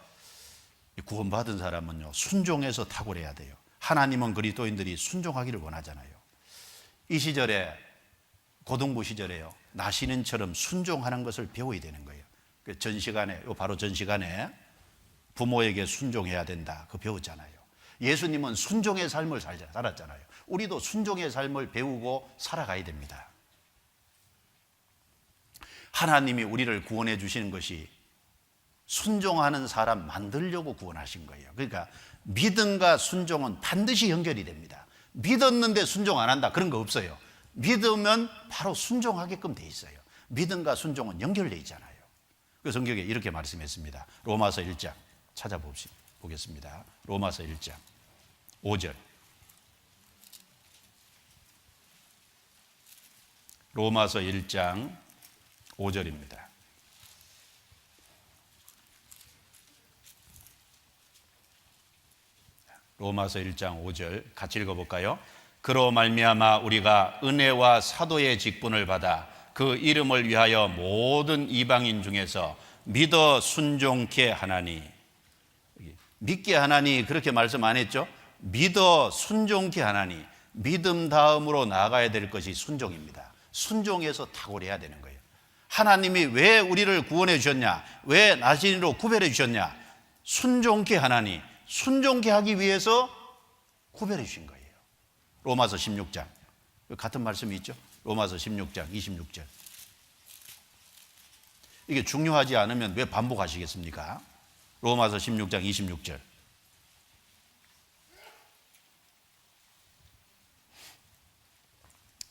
구원받은 사람은요, 순종해서 탁월해야 돼요. 하나님은 그리스도인들이 순종하기를 원하잖아요. 이 시절에, 고등부 시절에요, 나시는처럼 순종하는 것을 배워야 되는 거예요. 전 시간에, 바로 전 시간에 부모에게 순종해야 된다, 그거 배웠잖아요. 예수님은 순종의 삶을 살았잖아요. 우리도 순종의 삶을 배우고 살아가야 됩니다. 하나님이 우리를 구원해 주시는 것이 순종하는 사람 만들려고 구원하신 거예요. 그러니까 믿음과 순종은 반드시 연결이 됩니다. 믿었는데 순종 안 한다, 그런 거 없어요. 믿으면 바로 순종하게끔 돼 있어요. 믿음과 순종은 연결되어 있잖아요. 그 성경에 이렇게 말씀했습니다. 로마서 1장 찾아보겠습니다. 로마서 1장 5절. 로마서 1장 5절입니다. 로마서 1장 5절 같이 읽어볼까요? 그로 말미암아 우리가 은혜와 사도의 직분을 받아 그 이름을 위하여 모든 이방인 중에서 믿어 순종케 하나니. 믿게 하나니 그렇게 말씀 안 했죠? 믿어 순종케 하나니. 믿음 다음으로 나아가야 될 것이 순종입니다. 순종해서 탁월해야 되는 거예요. 하나님이 왜 우리를 구원해 주셨냐? 왜 나신으로 구별해 주셨냐? 순종케 하나니. 순종케 하기 위해서 구별해 주신 거예요. 로마서 16장 같은 말씀이 있죠? 로마서 16장 26절. 이게 중요하지 않으면 왜 반복하시겠습니까? 로마서 16장 26절.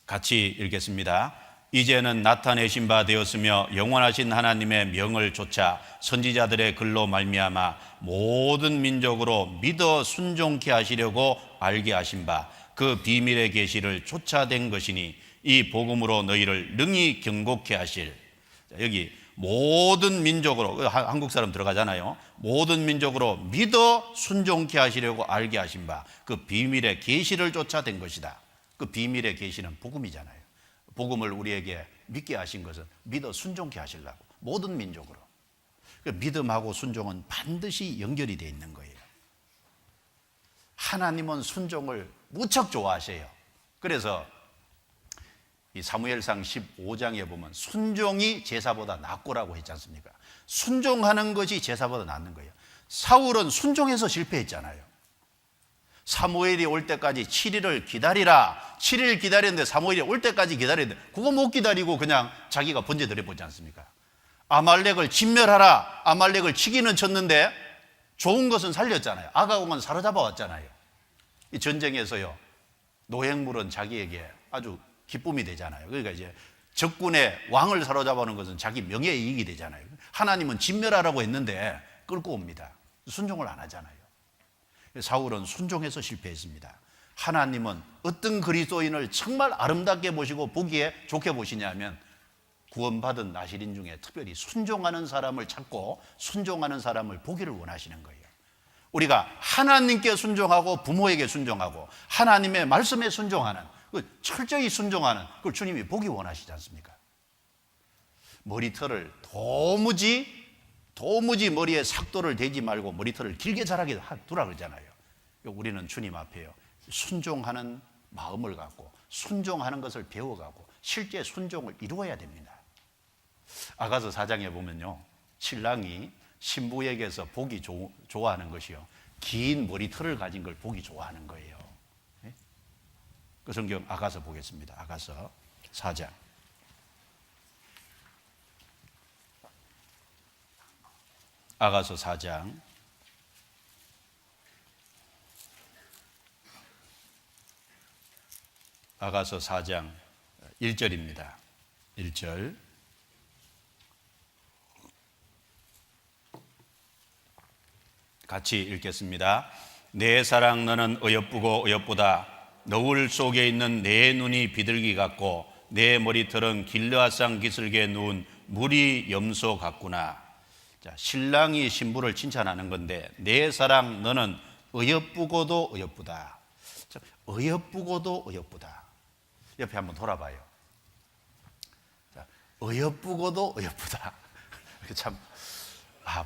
같이 읽겠습니다. 이제는 나타내신 바 되었으며 영원하신 하나님의 명을 좇아 선지자들의 글로 말미암아 모든 민족으로 믿어 순종케 하시려고 알게 하신 바 그 비밀의 계시를 쫓아낸 것이니 이 복음으로 너희를 능히 경고케 하실. 여기 모든 민족으로, 한국 사람 들어가잖아요. 모든 민족으로 믿어 순종케 하시려고 알게 하신 바 그 비밀의 계시를 쫓아 된 것이다. 그 비밀의 계시는 복음이잖아요. 복음을 우리에게 믿게 하신 것은 믿어 순종케 하시려고, 모든 민족으로. 그 믿음하고 순종은 반드시 연결이 되어 있는 거예요. 하나님은 순종을 무척 좋아하셔요. 그래서 이 사무엘상 15장에 보면 순종이 제사보다 낫고라고 했지 않습니까? 순종하는 것이 제사보다 낫는 거예요. 사울은 순종해서 실패했잖아요. 사무엘이 올 때까지 7일을 기다리라. 7일 기다렸는데 사무엘이 올 때까지 기다렸는데 그거 못 기다리고 그냥 자기가 번제드려 보지 않습니까? 아말렉을 진멸하라. 아말렉을 치기는 쳤는데 좋은 것은 살렸잖아요. 아가공은 사로잡아 왔잖아요. 이 전쟁에서요, 노획물은 자기에게 아주 기쁨이 되잖아요. 그러니까 이제 적군의 왕을 사로잡아오는 것은 자기 명예의 이익이 되잖아요. 하나님은 진멸하라고 했는데 끌고 옵니다. 순종을 안 하잖아요. 사울은 순종해서 실패했습니다. 하나님은 어떤 그리스도인을 정말 아름답게 보시고 보기에 좋게 보시냐면 구원받은 나시린 중에 특별히 순종하는 사람을 찾고 순종하는 사람을 보기를 원하시는 거예요. 우리가 하나님께 순종하고 부모에게 순종하고 하나님의 말씀에 순종하는, 철저히 순종하는 그걸 주님이 보기 원하시지 않습니까? 머리털을 도무지 머리에 삭도를 대지 말고 머리털을 길게 자라게 두라 그러잖아요. 우리는 주님 앞에요, 순종하는 마음을 갖고 순종하는 것을 배워가고 실제 순종을 이루어야 됩니다. 아가서 4장에 보면요, 신랑이 신부에게서 보기 좋아하는 것이요, 긴 머리털을 가진 걸 보기 좋아하는 거예요. 그 성경 아가서 보겠습니다. 아가서 4장. 아가서 4장. 아가서 4장 1절입니다. 1절. 같이 읽겠습니다. 내 사랑 너는 어여쁘고 어여쁘다. 너울 속에 있는 내 눈이 비둘기 같고 내 머리털은 길르앗산 기슭에 누운 무리 염소 같구나. 자, 신랑이 신부를 칭찬하는 건데 내 사랑 너는 어여쁘고도 어여쁘다. 자, 어여쁘고도 어여쁘다. 옆에 한번 돌아봐요. 자, 어여쁘고도 어여쁘다. 참,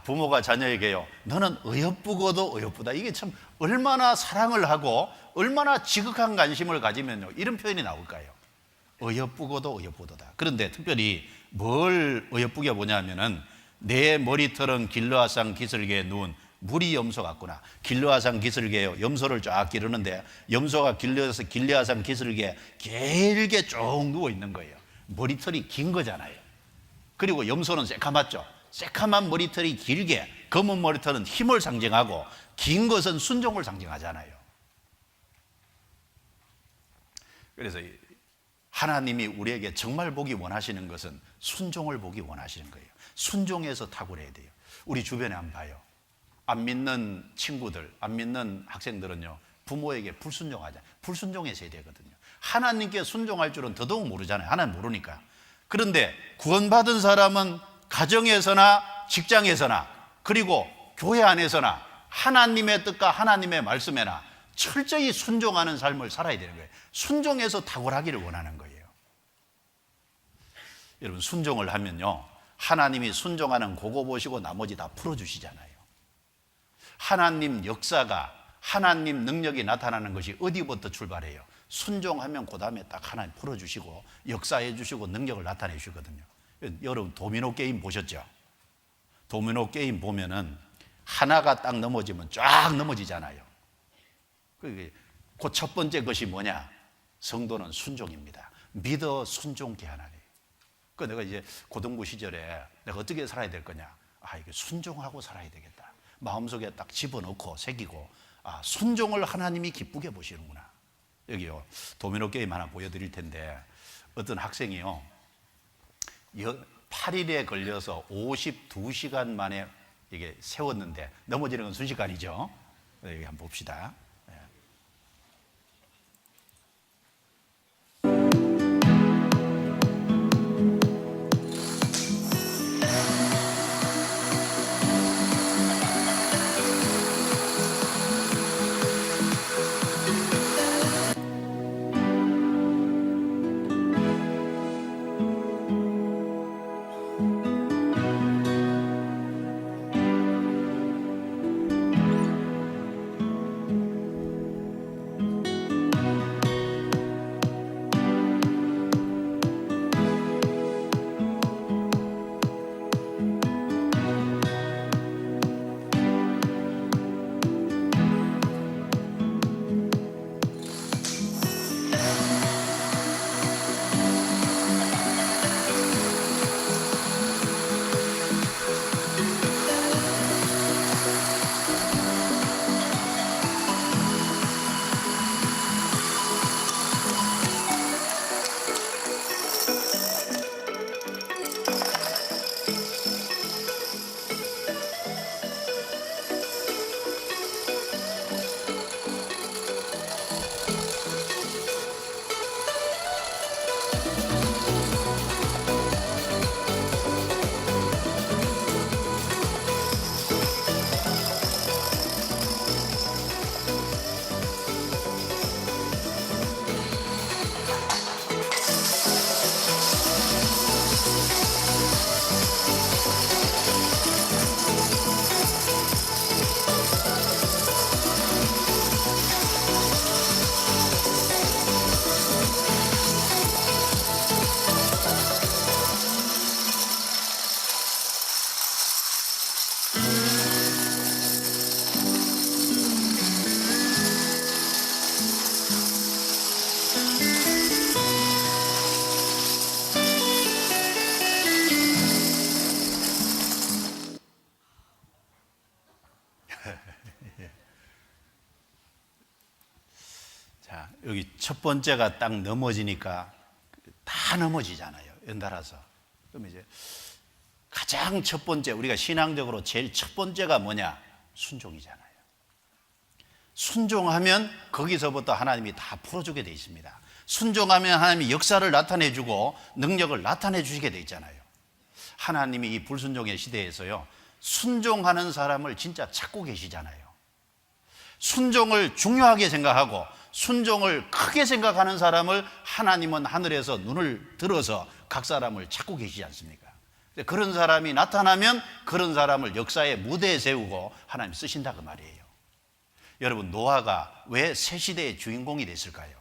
부모가 자녀에게요, 너는 어여쁘고도 어여쁘다. 이게 참 얼마나 사랑을 하고 얼마나 지극한 관심을 가지면요, 이런 표현이 나올까요? 어여쁘고도 어여쁘도다. 그런데 특별히 뭘 어여쁘게 보냐면은 내 머리털은 길르앗산 기슭에 누운 무리 염소 같구나. 길르앗산 기슭에요, 염소를 쫙 기르는데 염소가 길르앗산 기슭에 길게 쭉 누워 있는 거예요. 머리털이 긴 거잖아요. 그리고 염소는 새카맣죠. 새카만 머리털이 길게, 검은 머리털은 힘을 상징하고 긴 것은 순종을 상징하잖아요. 그래서 하나님이 우리에게 정말 보기 원하시는 것은 순종을 보기 원하시는 거예요. 순종해서 탁월해야 돼요. 우리 주변에 한번 봐요. 안 믿는 친구들, 안 믿는 학생들은요, 부모에게 불순종하잖아요. 불순종해서 되거든요. 하나님께 순종할 줄은 더더욱 모르잖아요. 하나님 모르니까. 그런데 구원받은 사람은 가정에서나 직장에서나 그리고 교회 안에서나 하나님의 뜻과 하나님의 말씀에나 철저히 순종하는 삶을 살아야 되는 거예요. 순종해서 탁월하기를 원하는 거예요. 여러분, 순종을 하면요, 하나님이 순종하는 그거 보시고 나머지 다 풀어주시잖아요. 하나님 역사가, 하나님 능력이 나타나는 것이 어디부터 출발해요? 순종하면 그 다음에 딱 하나님 풀어주시고 역사해 주시고 능력을 나타내 주시거든요. 여러분, 도미노 게임 보셨죠? 도미노 게임 보면은 하나가 딱 넘어지면 쫙 넘어지잖아요. 그 첫 번째 것이 뭐냐? 성도는 순종입니다. 믿어 순종케 하나니. 그 내가 이제 고등부 시절에 내가 어떻게 살아야 될 거냐? 이게 순종하고 살아야 되겠다. 마음속에 딱 집어넣고 새기고, 순종을 하나님이 기쁘게 보시는구나. 여기요, 도미노 게임 하나 보여드릴 텐데, 어떤 학생이요, 8일에 걸려서 52시간 만에 이게 세웠는데 넘어지는 건 순식간이죠. 여기 한번 봅시다. 여기 첫 번째가 딱 넘어지니까 다 넘어지잖아요. 연달아서. 그럼 이제 가장 첫 번째, 우리가 신앙적으로 제일 첫 번째가 뭐냐? 순종이잖아요. 순종하면 거기서부터 하나님이 다 풀어주게 돼 있습니다. 순종하면 하나님이 역사를 나타내주고 능력을 나타내 주시게 돼 있잖아요. 하나님이 이 불순종의 시대에서요, 순종하는 사람을 진짜 찾고 계시잖아요. 순종을 중요하게 생각하고 순종을 크게 생각하는 사람을 하나님은 하늘에서 눈을 들어서 각 사람을 찾고 계시지 않습니까? 그런 사람이 나타나면 그런 사람을 역사의 무대에 세우고 하나님 쓰신다 그 말이에요. 여러분, 노아가 왜 새 시대의 주인공이 됐을까요?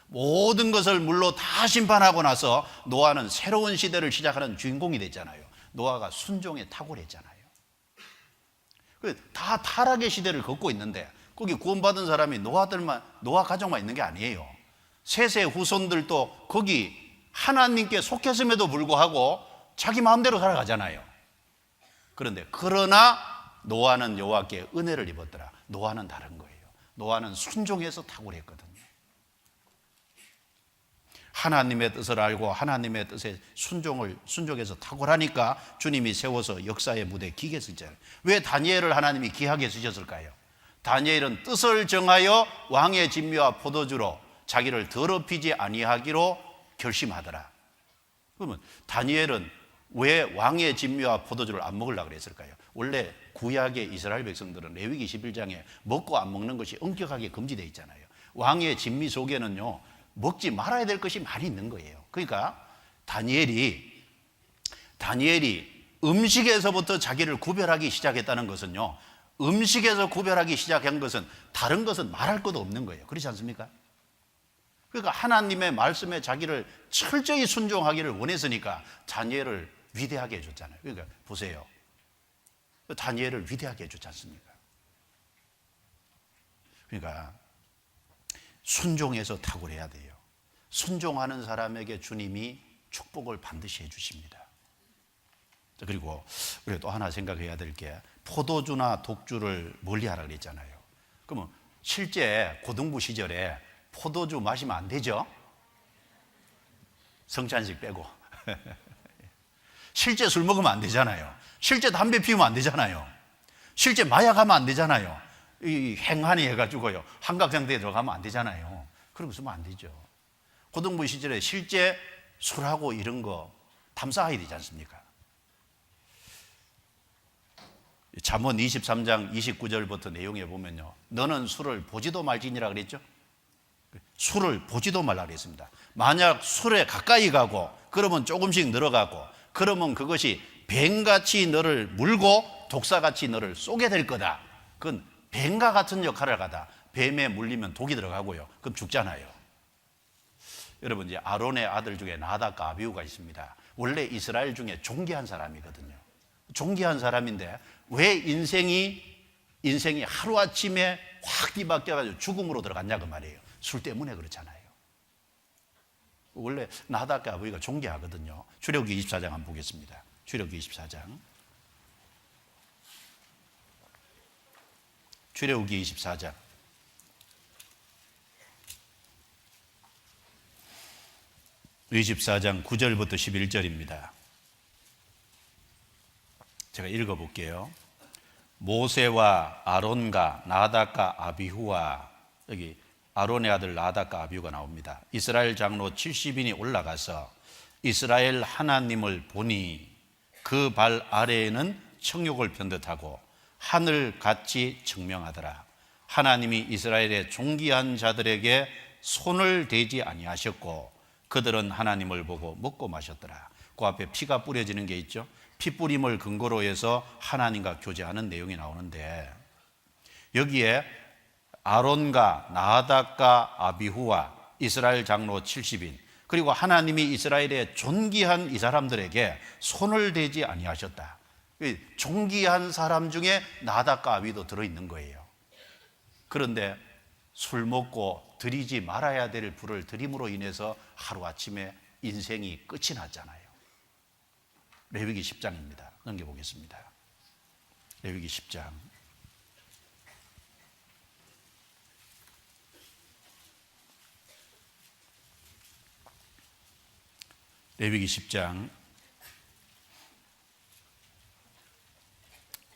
모든 것을 물로 다 심판하고 나서 노아는 새로운 시대를 시작하는 주인공이 됐잖아요. 노아가 순종에 탁월했잖아요. 다 타락의 시대를 걷고 있는데 거기 구원받은 사람이 노아 가족만 있는 게 아니에요. 셋의 후손들도 거기 하나님께 속했음에도 불구하고 자기 마음대로 살아가잖아요. 그러나 노아는 여호와께 은혜를 입었더라. 노아는 다른 거예요. 노아는 순종해서 탁월했거든요. 하나님의 뜻을 알고 하나님의 뜻에 순종해서 탁월하니까 주님이 세워서 역사의 무대에 기게 쓰잖아요. 왜 다니엘을 하나님이 귀하게 쓰셨을까요? 다니엘은 뜻을 정하여 왕의 진미와 포도주로 자기를 더럽히지 아니하기로 결심하더라. 그러면 다니엘은 왜 왕의 진미와 포도주를 안 먹으려고 그랬을까요? 원래 구약의 이스라엘 백성들은 레위기 11장에 먹고 안 먹는 것이 엄격하게 금지되어 있잖아요. 왕의 진미 속에는요, 먹지 말아야 될 것이 많이 있는 거예요. 그러니까 다니엘이 음식에서부터 자기를 구별하기 시작했다는 것은요, 음식에서 구별하기 시작한 것은 다른 것은 말할 것도 없는 거예요. 그렇지 않습니까? 그러니까 하나님의 말씀에 자기를 철저히 순종하기를 원했으니까 다니엘을 위대하게 해줬잖아요. 그러니까 보세요. 다니엘을 위대하게 해주지 않습니까? 그러니까 순종해서 탁월해야 돼요. 순종하는 사람에게 주님이 축복을 반드시 해주십니다. 그리고 우리가 또 하나 생각해야 될 게, 포도주나 독주를 멀리하라 그랬잖아요. 그러면 실제 고등부 시절에 포도주 마시면 안 되죠? 성찬식 빼고. 실제 술 먹으면 안 되잖아요. 실제 담배 피우면 안 되잖아요. 실제 마약하면 안 되잖아요. 이 행한이 해가지고요, 한각상태에 들어가면 안 되잖아요. 그런 거 쓰면 안 되죠. 고등부 시절에 실제 술하고 이런 거 탐사해야 되지 않습니까? 잠언 23장 29절부터 내용에 보면요, 너는 술을 보지도 말지니라 그랬죠? 술을 보지도 말라 그랬습니다. 만약 술에 가까이 가고 그러면 조금씩 늘어가고, 그러면 그것이 뱀같이 너를 물고 독사같이 너를 쏘게 될 거다. 그건 뱀과 같은 역할을 하다. 뱀에 물리면 독이 들어가고요, 그럼 죽잖아요. 여러분, 이제 아론의 아들 중에 나답과 아비후가 있습니다. 원래 이스라엘 중에 존귀한 사람이거든요. 존귀한 사람인데 왜 인생이 하루아침에 확 뒤바뀌어가지고 죽음으로 들어갔냐 그 말이에요. 술 때문에 그렇잖아요. 원래 나답과 아비후가 존귀하거든요. 출애굽기 24장 한번 보겠습니다. 출애굽기 24장. 출애굽기 24장. (24장) 9절부터 11절입니다. 제가 읽어볼게요. 모세와 아론과 나답과 아비후와, 여기 아론의 아들 나답과 아비후가 나옵니다. 이스라엘 장로 70인이 올라가서 이스라엘 하나님을 보니 그 발 아래에는 청욕을 편듯하고 하늘같이 청명하더라. 하나님이 이스라엘의 존귀한 자들에게 손을 대지 아니하셨고 그들은 하나님을 보고 먹고 마셨더라. 그 앞에 피가 뿌려지는 게 있죠. 피 뿌림을 근거로 해서 하나님과 교제하는 내용이 나오는데, 여기에 아론과 나답과 아비후와 이스라엘 장로 70인, 그리고 하나님이 이스라엘의 존귀한 이 사람들에게 손을 대지 아니하셨다. 존귀한 사람 중에 나답과 아비도 들어있는 거예요. 그런데 술 먹고 드리지 말아야 될 불을 드림으로 인해서 하루아침에 인생이 끝이 났잖아요. 레위기 10장입니다. 넘겨보겠습니다. 레위기 10장. 레위기 10장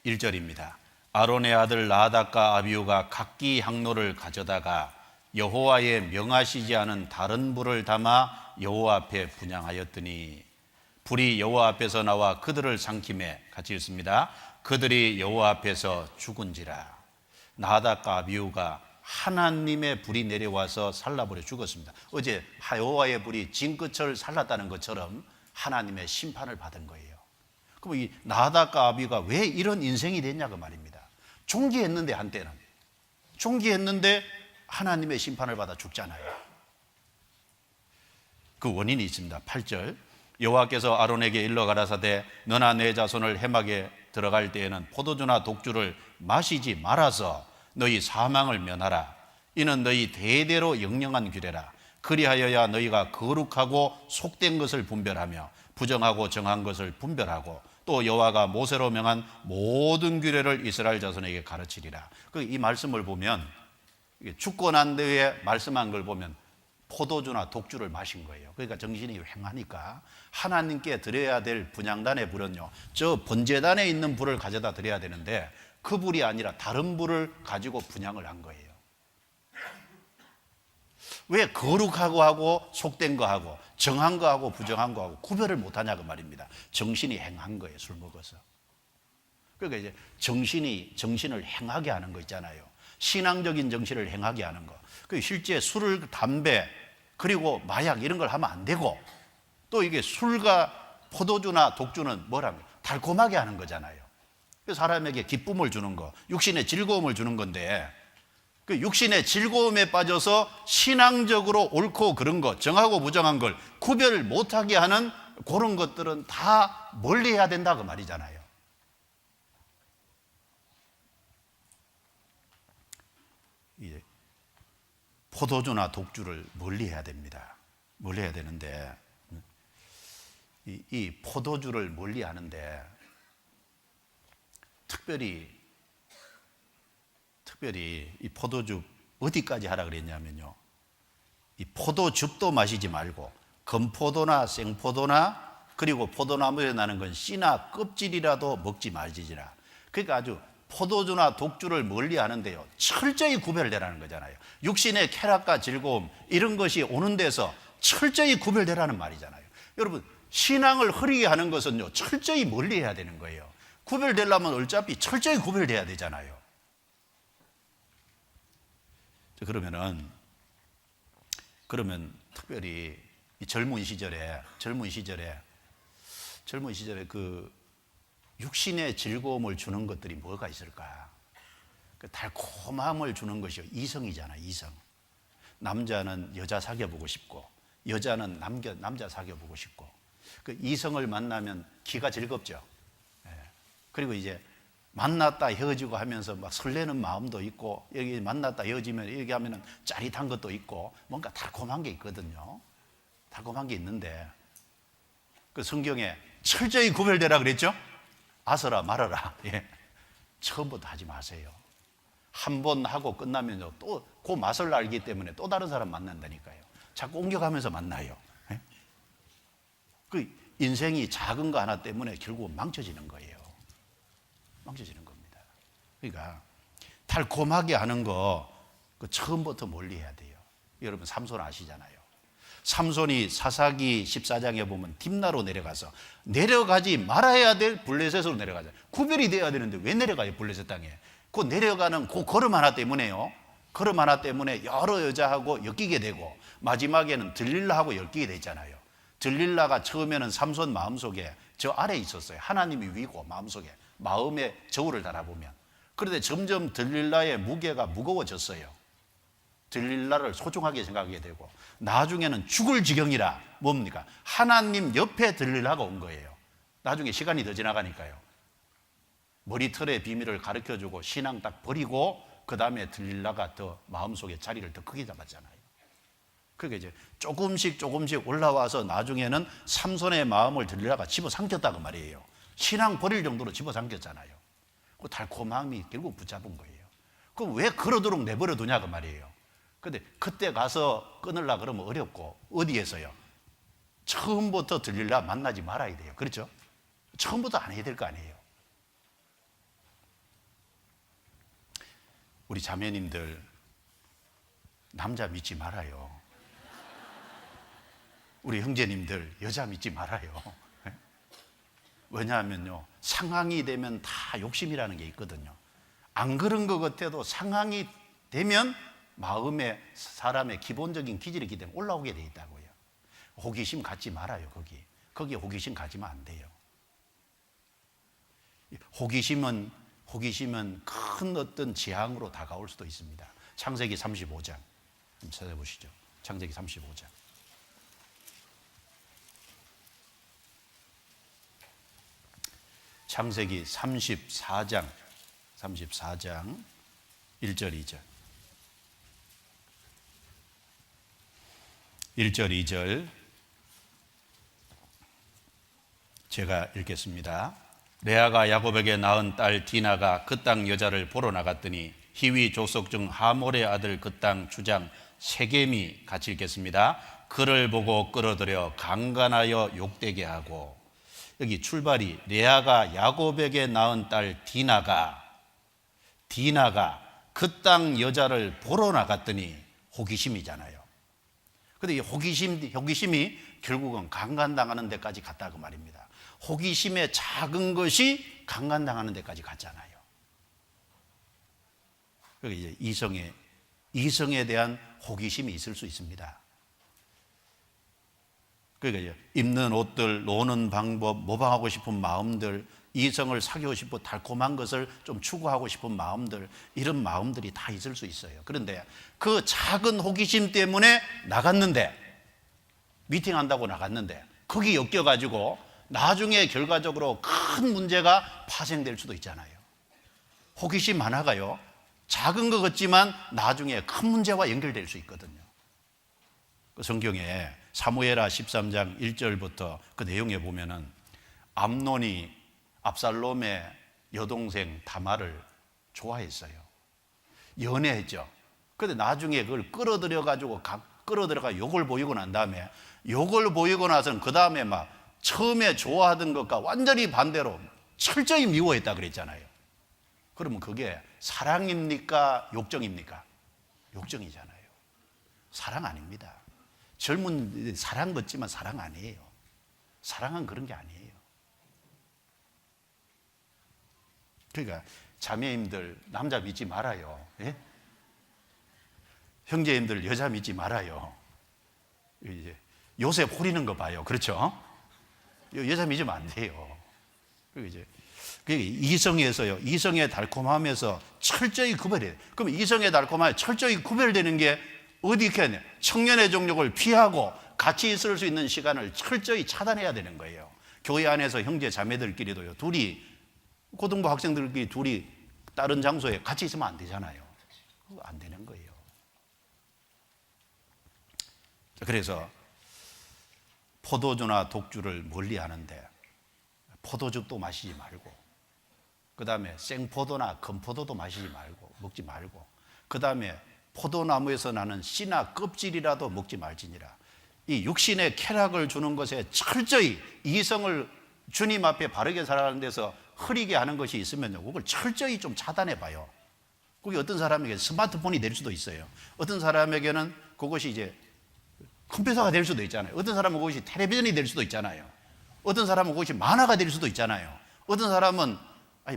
1절입니다. 아론의 아들 나답과 아비후가 각기 향로를 가져다가 여호와의 명하시지 않은 다른 불을 담아 여호와 앞에 분향하였더니 불이 여호와 앞에서 나와 그들을 삼키매, 같이 읽습니다. 그들이 여호와 앞에서 죽은지라. 나답과 아비후가 하나님의 불이 내려와서 살라버려 죽었습니다. 어제 여호와의 불이 진끝을 살랐다는 것처럼 하나님의 심판을 받은 거예요. 그럼 이 나답과 아비후가 왜 이런 인생이 됐냐고 말입니다. 존귀했는데, 한때는 존귀했는데 하나님의 심판을 받아 죽잖아요. 그 원인이 있습니다. 8절, 여호와께서 아론에게 일러 가라사대 너나 내 자손을 해막에 들어갈 때에는 포도주나 독주를 마시지 말아서 너희 사망을 면하라. 이는 너희 대대로 영영한 규례라. 그리하여야 너희가 거룩하고 속된 것을 분별하며 부정하고 정한 것을 분별하고 또 여호와가 모세로 명한 모든 규례를 이스라엘 자손에게 가르치리라. 이 말씀을 보면, 죽고 난 뒤에 말씀한 걸 보면 포도주나 독주를 마신 거예요. 그러니까 정신이 횡하니까 하나님께 드려야 될 분향단의 불은요, 저 번제단에 있는 불을 가져다 드려야 되는데 그 불이 아니라 다른 불을 가지고 분향을 한 거예요. 왜 거룩하고 하고 속된 거 하고 정한 거 하고 부정한 거 하고 구별을 못하냐고 말입니다. 정신이 행한 거예요, 술 먹어서. 그러니까 이제 정신을 행하게 하는 거 있잖아요. 신앙적인 정신을 행하게 하는 거. 실제 술을, 담배, 그리고 마약 이런 걸 하면 안 되고, 또 이게 술과 포도주나 독주는 뭐라고요? 달콤하게 하는 거잖아요. 사람에게 기쁨을 주는 거, 육신의 즐거움을 주는 건데, 그 육신의 즐거움에 빠져서 신앙적으로 옳고 그른 것, 정하고 부정한 걸 구별을 못하게 하는 그런 것들은 다 멀리해야 된다고 말이잖아요. 포도주나 독주를 멀리해야 됩니다. 멀리해야 되는데, 이 포도주를 멀리하는데 특별히 이 포도주 어디까지 하라 그랬냐면요, 이 포도즙도 마시지 말고 건포도나 생포도나 그리고 포도나무에 나는 건 씨나 껍질이라도 먹지 말지니라. 그러니까 아주 포도주나 독주를 멀리 하는데요, 철저히 구별되라는 거잖아요. 육신의 쾌락과 즐거움 이런 것이 오는 데서 철저히 구별되라는 말이잖아요. 여러분, 신앙을 흐리게 하는 것은요, 철저히 멀리 해야 되는 거예요. 구별되려면 어차피 철저히 구별돼야 되잖아요. 그러면 특별히 이 젊은 시절에 그 육신의 즐거움을 주는 것들이 뭐가 있을까? 그 달콤함을 주는 것이 이성이잖아요. 이성. 남자는 여자 사귀어보고 싶고, 여자는 남자 사귀어보고 싶고, 그 이성을 만나면 기가 즐겁죠. 그리고 이제 만났다 헤어지고 하면서 막 설레는 마음도 있고, 여기 만났다 헤어지면 여기 하면은 짜릿한 것도 있고, 뭔가 달콤한 게 있거든요. 달콤한 게 있는데, 그 성경에 철저히 구별되라 그랬죠? 아서라 말아라. 예. 처음부터 하지 마세요. 한 번 하고 끝나면요, 또 그 맛을 알기 때문에 또 다른 사람 만난다니까요. 자꾸 옮겨가면서 만나요. 예? 그 인생이 작은 거 하나 때문에 결국 망쳐지는 거예요. 망쳐지는 겁니다. 그러니까 달콤하게 하는 거, 그 처음부터 멀리 해야 돼요. 여러분, 삼손 아시잖아요. 삼손이 사사기 14장에 보면 딥나로 내려가지 말아야 될 블레셋으로 내려가잖아요. 구별이 돼야 되는데 왜 내려가요? 블레셋 땅에. 그 내려가는 그 걸음 하나 때문에요, 걸음 하나 때문에 여러 여자하고 엮이게 되고, 마지막에는 들릴라하고 엮이게 되잖아요. 들릴라가 처음에는 삼손 마음속에 저 아래에 있었어요. 하나님이 위고 마음속에, 마음의 저울을 달아보면. 그런데 점점 들릴라의 무게가 무거워졌어요. 들릴라를 소중하게 생각하게 되고, 나중에는 죽을 지경이라, 뭡니까? 하나님 옆에 들릴라가 온 거예요. 나중에 시간이 더 지나가니까요. 머리털의 비밀을 가르쳐주고 신앙 딱 버리고, 그 다음에 들릴라가 더 마음속에 자리를 더 크게 잡았잖아요. 그게 이제 조금씩 올라와서 나중에는 삼손의 마음을 들릴라가 집어삼켰다고 말이에요. 신앙 버릴 정도로 집어삼켰잖아요. 그 달콤함이 결국 붙잡은 거예요. 그럼 왜 그러도록 내버려 두냐고 말이에요. 근데 그때 가서 끊으려고 그러면 어렵고, 어디에서요? 처음부터 들릴라 만나지 말아야 돼요. 그렇죠? 처음부터 안 해야 될 거 아니에요. 우리 자매님들 남자 믿지 말아요. 우리 형제님들 여자 믿지 말아요. 왜냐하면요, 상황이 되면 다 욕심이라는 게 있거든요. 안 그런 것 같아도 상황이 되면 마음에 사람의 기본적인 기질이 있기 때문에 올라오게 돼 있다고요. 호기심 갖지 말아요. 거기에 호기심 가지면 안 돼요. 호기심은 큰 어떤 재앙으로 다가올 수도 있습니다. 창세기 35장 한번 찾아보시죠. 창세기 35장. 창세기 34장 1절 2절 1절 2절 제가 읽겠습니다. 레아가 야곱에게 낳은 딸 디나가 그 땅 여자를 보러 나갔더니 히위 족속 중 하몰의 아들 그 땅 주장 세겜이, 같이 읽겠습니다. 그를 보고 끌어들여 강간하여 욕되게 하고, 여기 출발이 레아가 야곱에게 낳은 딸 디나가 그 땅 여자를 보러 나갔더니 호기심이잖아요. 근데 이 호기심이 결국은 강간당하는 데까지 갔다고 말입니다. 호기심의 작은 것이 강간당하는 데까지 갔잖아요. 그러니까 이제 이성에 대한 호기심이 있을 수 있습니다. 그러니까 입는 옷들, 노는 방법, 모방하고 싶은 마음들, 이성을 사귀고 싶고 달콤한 것을 좀 추구하고 싶은 마음들, 이런 마음들이 다 있을 수 있어요. 그런데 그 작은 호기심 때문에 나갔는데, 미팅한다고 나갔는데 거기 엮여가지고 나중에 결과적으로 큰 문제가 파생될 수도 있잖아요. 호기심 하나가요, 작은 것 같지만 나중에 큰 문제와 연결될 수 있거든요. 그 성경에 사무엘하 13장 1절부터 그 내용에 보면은 암논이 압살롬의 여동생 다말을 좋아했어요. 연애했죠. 그런데 나중에 그걸 끌어들여가 욕을 보이고 난 다음에, 욕을 보이고 나서는 그 다음에 막 처음에 좋아하던 것과 완전히 반대로 철저히 미워했다 그랬잖아요. 그러면 그게 사랑입니까? 욕정입니까? 욕정이잖아요. 사랑 아닙니다. 젊은 사랑 같지만 사랑 아니에요. 사랑은 그런 게 아니에요. 그러니까 자매님들 남자 믿지 말아요. 예? 형제님들 여자 믿지 말아요. 이제 요셉 호리는 거 봐요. 그렇죠? 여자 믿으면 안 돼요. 그리고 이제 이성에서요, 이성의 달콤함에서 철저히 구별해야 돼요. 그럼 이성의 달콤함에 철저히 구별되는 게 어디 있겠냐? 청년의 정욕을 피하고 같이 있을 수 있는 시간을 철저히 차단해야 되는 거예요. 교회 안에서 형제 자매들끼리도요, 고등부 학생들끼리 둘이 다른 장소에 같이 있으면 안 되잖아요. 그거 안 되는 거예요. 그래서 포도주나 독주를 멀리 하는데 포도즙도 마시지 말고, 그 다음에 생포도나 건포도도 먹지 말고, 그 다음에 포도나무에서 나는 씨나 껍질이라도 먹지 말지니라. 이 육신의 쾌락을 주는 것에 철저히 이성을 주님 앞에 바르게 살아가는 데서 흐리게 하는 것이 있으면요, 그걸 철저히 좀 차단해 봐요. 그게 어떤 사람에게 스마트폰이 될 수도 있어요. 어떤 사람에게는 그것이 이제 컴퓨터가 될 수도 있잖아요. 어떤 사람은 그것이 텔레비전이 될 수도 있잖아요. 어떤 사람은 그것이 만화가 될 수도 있잖아요. 어떤 사람은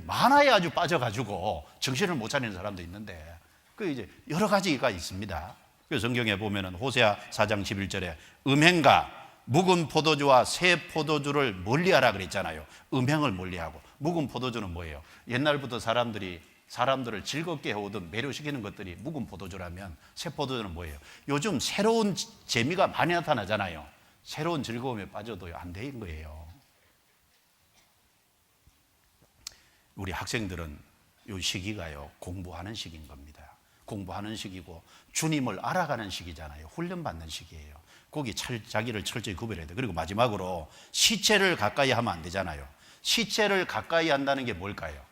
만화에 아주 빠져가지고 정신을 못 차리는 사람도 있는데, 그 이제 여러 가지가 있습니다. 그 성경에 보면은 호세아 4장 11절에 음행과 묵은 포도주와 새 포도주를 멀리하라 그랬잖아요. 음행을 멀리하고. 묵은 포도주는 뭐예요? 옛날부터 사람들을 즐겁게 해오던 매료시키는 것들이 묵은 포도주라면, 새 포도주는 뭐예요? 요즘 새로운 재미가 많이 나타나잖아요. 새로운 즐거움에 빠져도 안 되는 거예요. 우리 학생들은 이 시기가요, 공부하는 시기인 겁니다. 공부하는 시기고 주님을 알아가는 시기잖아요. 훈련받는 시기예요. 거기 자기를 철저히 구별해야 돼요. 그리고 마지막으로 시체를 가까이 하면 안 되잖아요. 시체를 가까이 한다는 게 뭘까요?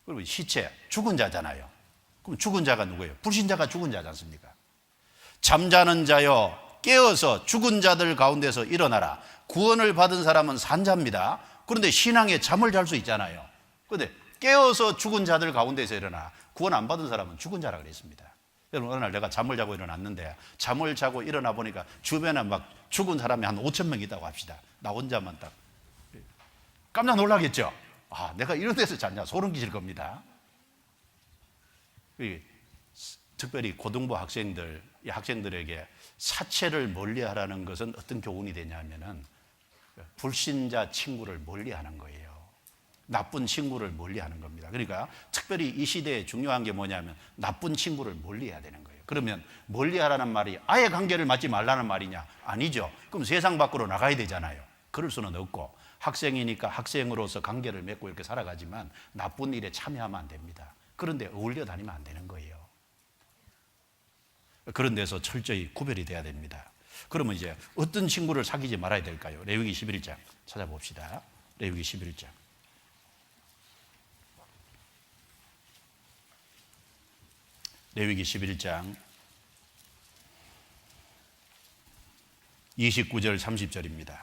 그리고 시체, 죽은 자잖아요. 그럼 죽은 자가 누구예요? 불신자가 죽은 자지 않습니까? 잠자는 자여 깨어서 죽은 자들 가운데서 일어나라. 구원을 받은 사람은 산자입니다. 그런데 신앙에 잠을 잘 수 있잖아요. 그런데 깨어서 죽은 자들 가운데서 일어나. 구원 안 받은 사람은 죽은 자라 그랬습니다. 여러분, 어느 날 내가 잠을 자고 일어났는데, 잠을 자고 일어나 보니까 주변에 막 죽은 사람이 한 5천 명 있다고 합시다. 나 혼자만 딱. 깜짝 놀라겠죠? 아, 내가 이런 데서 잤냐? 소름 끼칠 겁니다. 특별히 고등부 학생들, 이 학생들에게 사체를 멀리하라는 것은 어떤 교훈이 되냐면은 불신자 친구를 멀리하는 거예요. 나쁜 친구를 멀리하는 겁니다. 그러니까 특별히 이 시대에 중요한 게 뭐냐면 나쁜 친구를 멀리해야 되는 거예요. 그러면 멀리하라는 말이 아예 관계를 맺지 말라는 말이냐? 아니죠. 그럼 세상 밖으로 나가야 되잖아요. 그럴 수는 없고, 학생이니까 학생으로서 관계를 맺고 이렇게 살아가지만 나쁜 일에 참여하면 안 됩니다. 그런데 어울려 다니면 안 되는 거예요. 그런 데서 철저히 구별이 돼야 됩니다. 그러면 이제 어떤 친구를 사귀지 말아야 될까요? 레위기 11장 찾아봅시다. 레위기 11장. 레위기 11장 29절 30절입니다.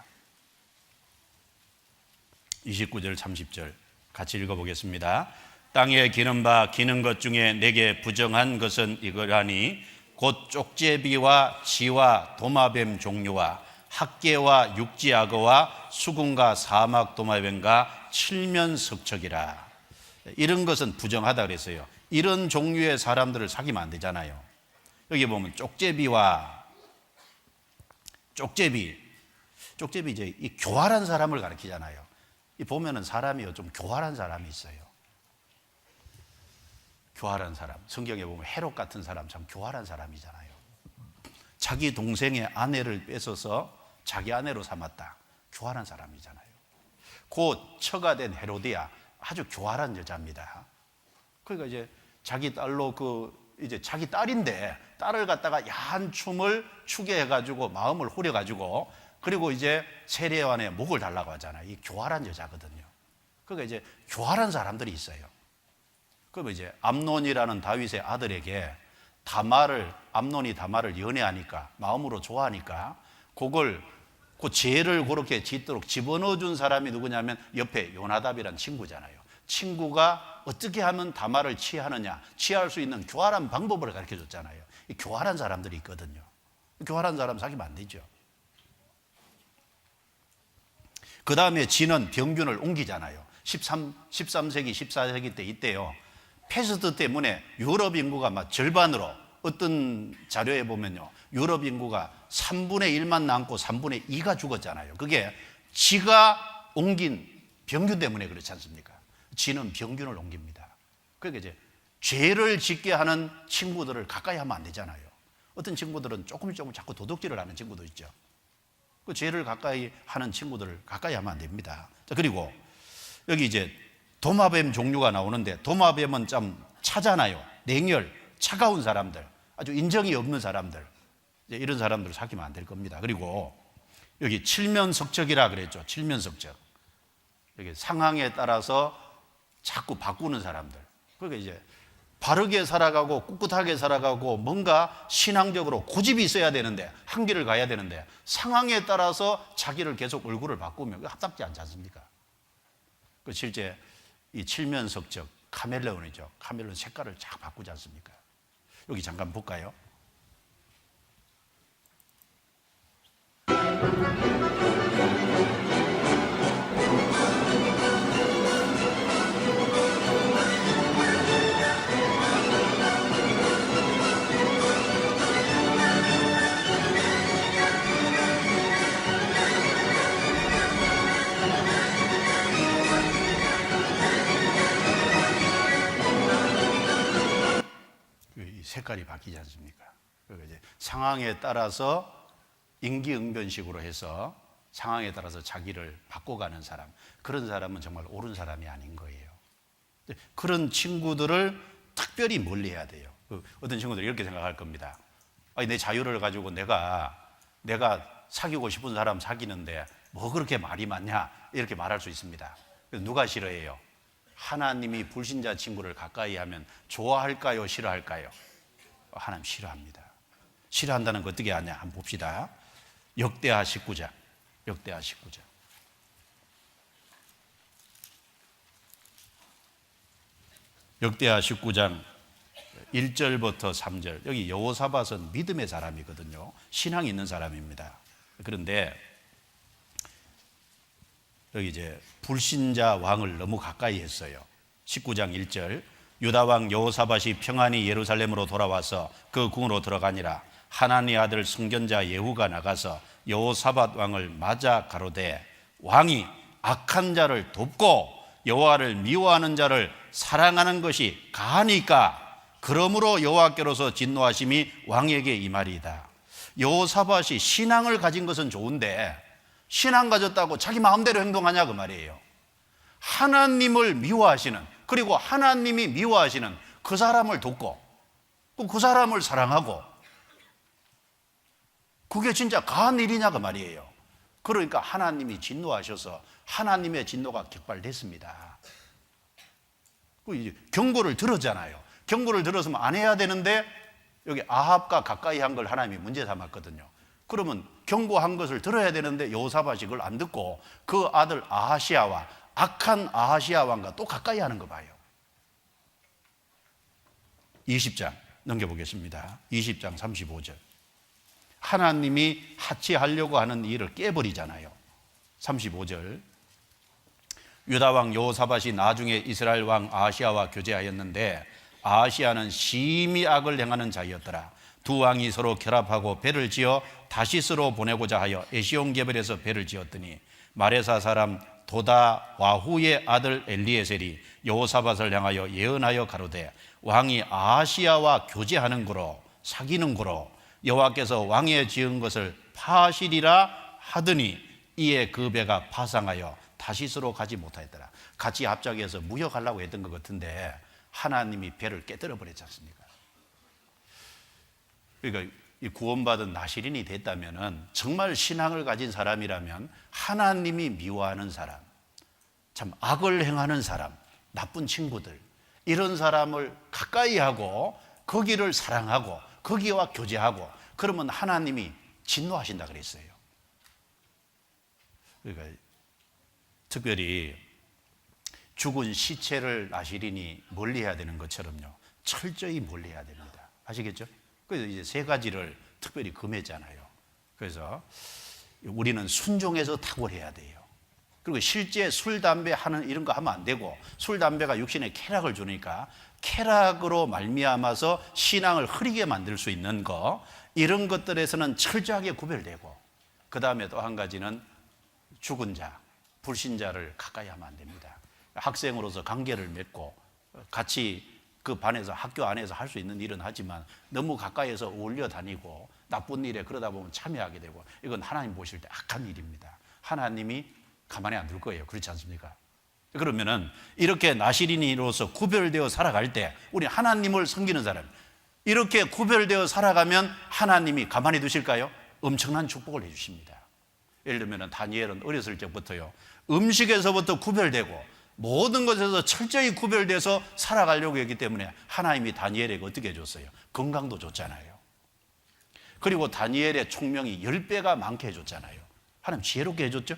29절 30절 같이 읽어보겠습니다. 땅에 기는 바 기는 것 중에 내게 부정한 것은 이거라니 곧 쪽제비와 쥐와 도마뱀 종류와 학개와 육지악어와 수군과 사막 도마뱀과 칠면석척이라. 이런 것은 부정하다 그랬어요. 이런 종류의 사람들을 사귀면 안 되잖아요. 여기 보면 쪽제비 이제 이 교활한 사람을 가리키잖아요. 이 보면은 사람이요 좀 교활한 사람이 있어요. 교활한 사람, 성경에 보면 헤롯 같은 사람 참 교활한 사람이잖아요. 자기 동생의 아내를 뺏어서 자기 아내로 삼았다. 교활한 사람이잖아요. 곧 처가 된 헤로디아 아주 교활한 여자입니다. 그러니까 이제 자기 딸로 이제 자기 딸인데 딸을 갖다가 야한 춤을 추게 해가지고 마음을 후려가지고 그리고 이제 세례요한의 목을 달라고 하잖아요. 이 교활한 여자거든요. 그러니까 이제 교활한 사람들이 있어요. 그러면 이제 암논이라는 다윗의 아들에게 암논이 다말을 연애하니까 마음으로 좋아하니까 그 죄를 그렇게 짓도록 집어넣어 준 사람이 누구냐면 옆에 요나답이라는 친구잖아요. 친구가 어떻게 하면 다말을 취하느냐, 취할 수 있는 교활한 방법을 가르쳐 줬잖아요. 이 교활한 사람들이 있거든요. 교활한 사람 사귀면 안 되죠. 그 다음에 진은 병균을 옮기잖아요. 13세기, 14세기 때 이때요. 패스트 때문에 유럽 인구가 막 절반으로, 어떤 자료에 보면요, 유럽 인구가 3분의 1만 남고 3분의 2가 죽었잖아요. 그게 지가 옮긴 병균 때문에 그렇지 않습니까? 지는 병균을 옮깁니다. 그러니까 이제 죄를 짓게 하는 친구들을 가까이 하면 안 되잖아요. 어떤 친구들은 조금 자꾸 도둑질을 하는 친구도 있죠. 그 죄를 가까이 하는 친구들을 가까이 하면 안 됩니다. 자, 그리고 여기 이제 도마뱀 종류가 나오는데, 도마뱀은 좀 차잖아요. 냉혈, 차가운 사람들, 아주 인정이 없는 사람들, 이제 이런 사람들을 사귀면 안 될 겁니다. 그리고 여기 칠면석적이라 그랬죠. 칠면석적. 여기 상황에 따라서 자꾸 바꾸는 사람들. 그러니까 이제 바르게 살아가고 꿋꿋하게 살아가고 뭔가 신앙적으로 고집이 있어야 되는데, 한길을 가야 되는데 상황에 따라서 자기를 계속 얼굴을 바꾸면 합당치 않지 않습니까? 그 실제 이 칠면석적 카멜레온이죠. 카멜레온 색깔을 쫙 바꾸지 않습니까? 여기 잠깐 볼까요? 색깔이 바뀌지 않습니까? 그러니까 이제 상황에 따라서 임기응변식으로 해서 상황에 따라서 자기를 바꿔가는 사람, 그런 사람은 정말 옳은 사람이 아닌 거예요. 그런 친구들을 특별히 멀리해야 돼요. 어떤 친구들이 이렇게 생각할 겁니다. 아니, 내 자유를 가지고 내가 사귀고 싶은 사람 사귀는데 뭐 그렇게 말이 많냐, 이렇게 말할 수 있습니다. 누가 싫어해요? 하나님이 불신자 친구를 가까이 하면 좋아할까요, 싫어할까요? 하나님 싫어합니다. 싫어한다는 거 어떻게 하냐 한번 봅시다. 역대하 19장. 역대하 19장. 역대하 19장 1절부터 3절. 여기 여호사밧은 믿음의 사람이거든요. 신앙이 있는 사람입니다. 그런데 여기 이제 불신자 왕을 너무 가까이 했어요. 19장 1절. 유다 왕 여호사밧이 평안히 예루살렘으로 돌아와서 그 궁으로 들어가니라. 하나니 아들 선견자 예후가 나가서 여호사밧 왕을 맞아 가로되 왕이 악한 자를 돕고 여호와를 미워하는 자를 사랑하는 것이 가하니까 그러므로 여호와께로서 진노하심이 왕에게 임하리이다. 여호사밧이 신앙을 가진 것은 좋은데 신앙 가졌다고 자기 마음대로 행동하냐 그 말이에요. 하나님을 미워하시는, 그리고 하나님이 미워하시는 그 사람을 돕고 또 그 사람을 사랑하고, 그게 진짜 가한 일이냐 그 말이에요. 그러니까 하나님이 진노하셔서 하나님의 진노가 격발됐습니다. 경고를 들었잖아요. 경고를 들었으면 안 해야 되는데 여기 아합과 가까이 한 걸 하나님이 문제 삼았거든요. 그러면 경고한 것을 들어야 되는데 여호사밧이 그걸 안 듣고 그 아들 아하시야와 악한 아하시야 왕과 또 가까이 하는 거 봐요. 20장 넘겨보겠습니다. 20장 35절. 하나님이 하치하려고 하는 일을 깨버리잖아요. 35절. 유다왕 여호사밧이 나중에 이스라엘 왕 아하시야와 교제하였는데 아하시야는 심히 악을 행하는 자였더라. 두 왕이 서로 결합하고 배를 지어 다시스로 보내고자 하여 에시온게벨에서 배를 지었더니 마레사 사람 도다와후의 아들 엘리에셀이 여호사밧을 향하여 예언하여 가로되 왕이 아하시야와 교제하는 거로, 사귀는 거로 여호와께서 왕에 지은 것을 파시리라 하더니 이에 그 배가 파상하여 다시스로 가지 못하였더라. 같이 합작해서 무역하려고 했던 것 같은데 하나님이 배를 깨뜨려 버렸지 않습니까? 그러니까 이 구원받은 나시린이 됐다면, 정말 신앙을 가진 사람이라면 하나님이 미워하는 사람, 참 악을 행하는 사람, 나쁜 친구들, 이런 사람을 가까이 하고 거기를 사랑하고 거기와 교제하고 그러면 하나님이 진노하신다 그랬어요. 그러니까 특별히 죽은 시체를 나시린이 멀리해야 되는 것처럼요, 철저히 멀리해야 됩니다. 아시겠죠? 그래서 이제 세 가지를 특별히 금했잖아요. 그래서 우리는 순종해서 탁월해야 돼요. 그리고 실제 술, 담배 하는 이런 거 하면 안 되고, 술, 담배가 육신에 쾌락을 주니까 쾌락으로 말미암아서 신앙을 흐리게 만들 수 있는 거, 이런 것들에서는 철저하게 구별되고, 그 다음에 또 한 가지는 죽은 자, 불신자를 가까이 하면 안 됩니다. 학생으로서 관계를 맺고 같이 그 반에서 학교 안에서 할 수 있는 일은 하지만 너무 가까이에서 어울려 다니고 나쁜 일에 그러다 보면 참여하게 되고, 이건 하나님 보실 때 악한 일입니다. 하나님이 가만히 안 둘 거예요. 그렇지 않습니까? 그러면은 이렇게 나시린이로서 구별되어 살아갈 때 우리 하나님을 섬기는 사람, 이렇게 구별되어 살아가면 하나님이 가만히 두실까요? 엄청난 축복을 해주십니다. 예를 들면 다니엘은 어렸을 적부터요, 음식에서부터 구별되고 모든 것에서 철저히 구별돼서 살아가려고 했기 때문에 하나님이 다니엘에게 어떻게 해줬어요? 건강도 줬잖아요. 그리고 다니엘의 총명이 10배가 많게 해줬잖아요. 하나님 지혜롭게 해줬죠.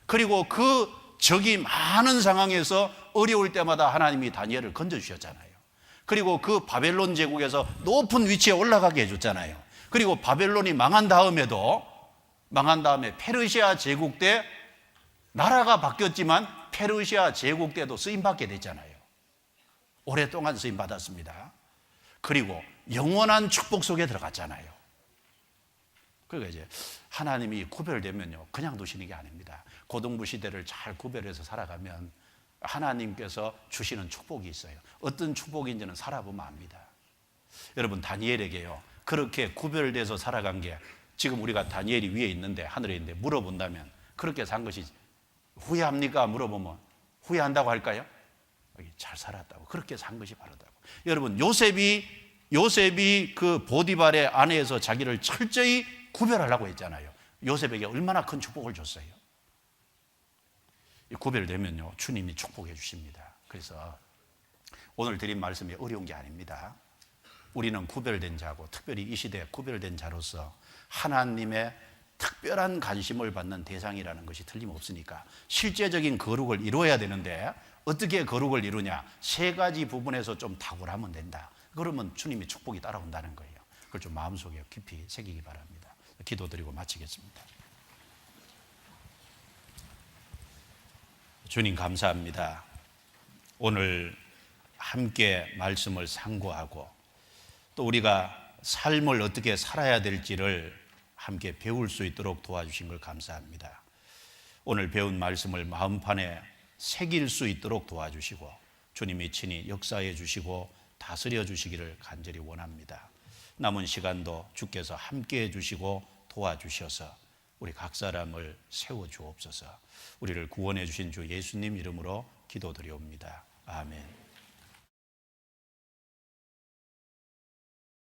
그리고 그 적이 많은 상황에서 어려울 때마다 하나님이 다니엘을 건져주셨잖아요. 그리고 그 바벨론 제국에서 높은 위치에 올라가게 해줬잖아요. 그리고 바벨론이 망한 다음에 페르시아 제국 때 나라가 바뀌었지만 페르시아 제국 때도 쓰임받게 됐잖아요. 오랫동안 쓰임받았습니다. 그리고 영원한 축복 속에 들어갔잖아요. 그러니까 이제 하나님이 구별되면요, 그냥 두시는 게 아닙니다. 고등부 시대를 잘 구별해서 살아가면 하나님께서 주시는 축복이 있어요. 어떤 축복인지는 살아보면 압니다. 여러분, 다니엘에게요, 그렇게 구별돼서 살아간 게, 지금 우리가 다니엘이 위에 있는데, 하늘에 있는데 물어본다면 그렇게 산 것이 후회합니까? 물어보면 후회한다고 할까요? 잘 살았다고, 그렇게 산 것이 바르다고. 여러분, 요셉이 그 보디발의 아내에서 자기를 철저히 구별하려고 했잖아요. 요셉에게 얼마나 큰 축복을 줬어요. 구별되면요, 주님이 축복해 주십니다. 그래서 오늘 드린 말씀이 어려운 게 아닙니다. 우리는 구별된 자고, 특별히 이 시대에 구별된 자로서 하나님의 특별한 관심을 받는 대상이라는 것이 틀림없으니까 실제적인 거룩을 이루어야 되는데, 어떻게 거룩을 이루냐? 세 가지 부분에서 좀 탁월하면 된다. 그러면 주님의 축복이 따라온다는 거예요. 그걸 좀 마음속에 깊이 새기기 바랍니다. 기도드리고 마치겠습니다. 주님 감사합니다. 오늘 함께 말씀을 상고하고 또 우리가 삶을 어떻게 살아야 될지를 함께 배울 수 있도록 도와주신 걸 감사합니다. 오늘 배운 말씀을 마음판에 새길 수 있도록 도와주시고 주님이 친히 역사해 주시고 다스려 주시기를 간절히 원합니다. 남은 시간도 주께서 함께 해 주시고 도와주셔서 우리 각 사람을 세워 주옵소서. 우리를 구원해 주신 주 예수님 이름으로 기도드리옵니다. 아멘.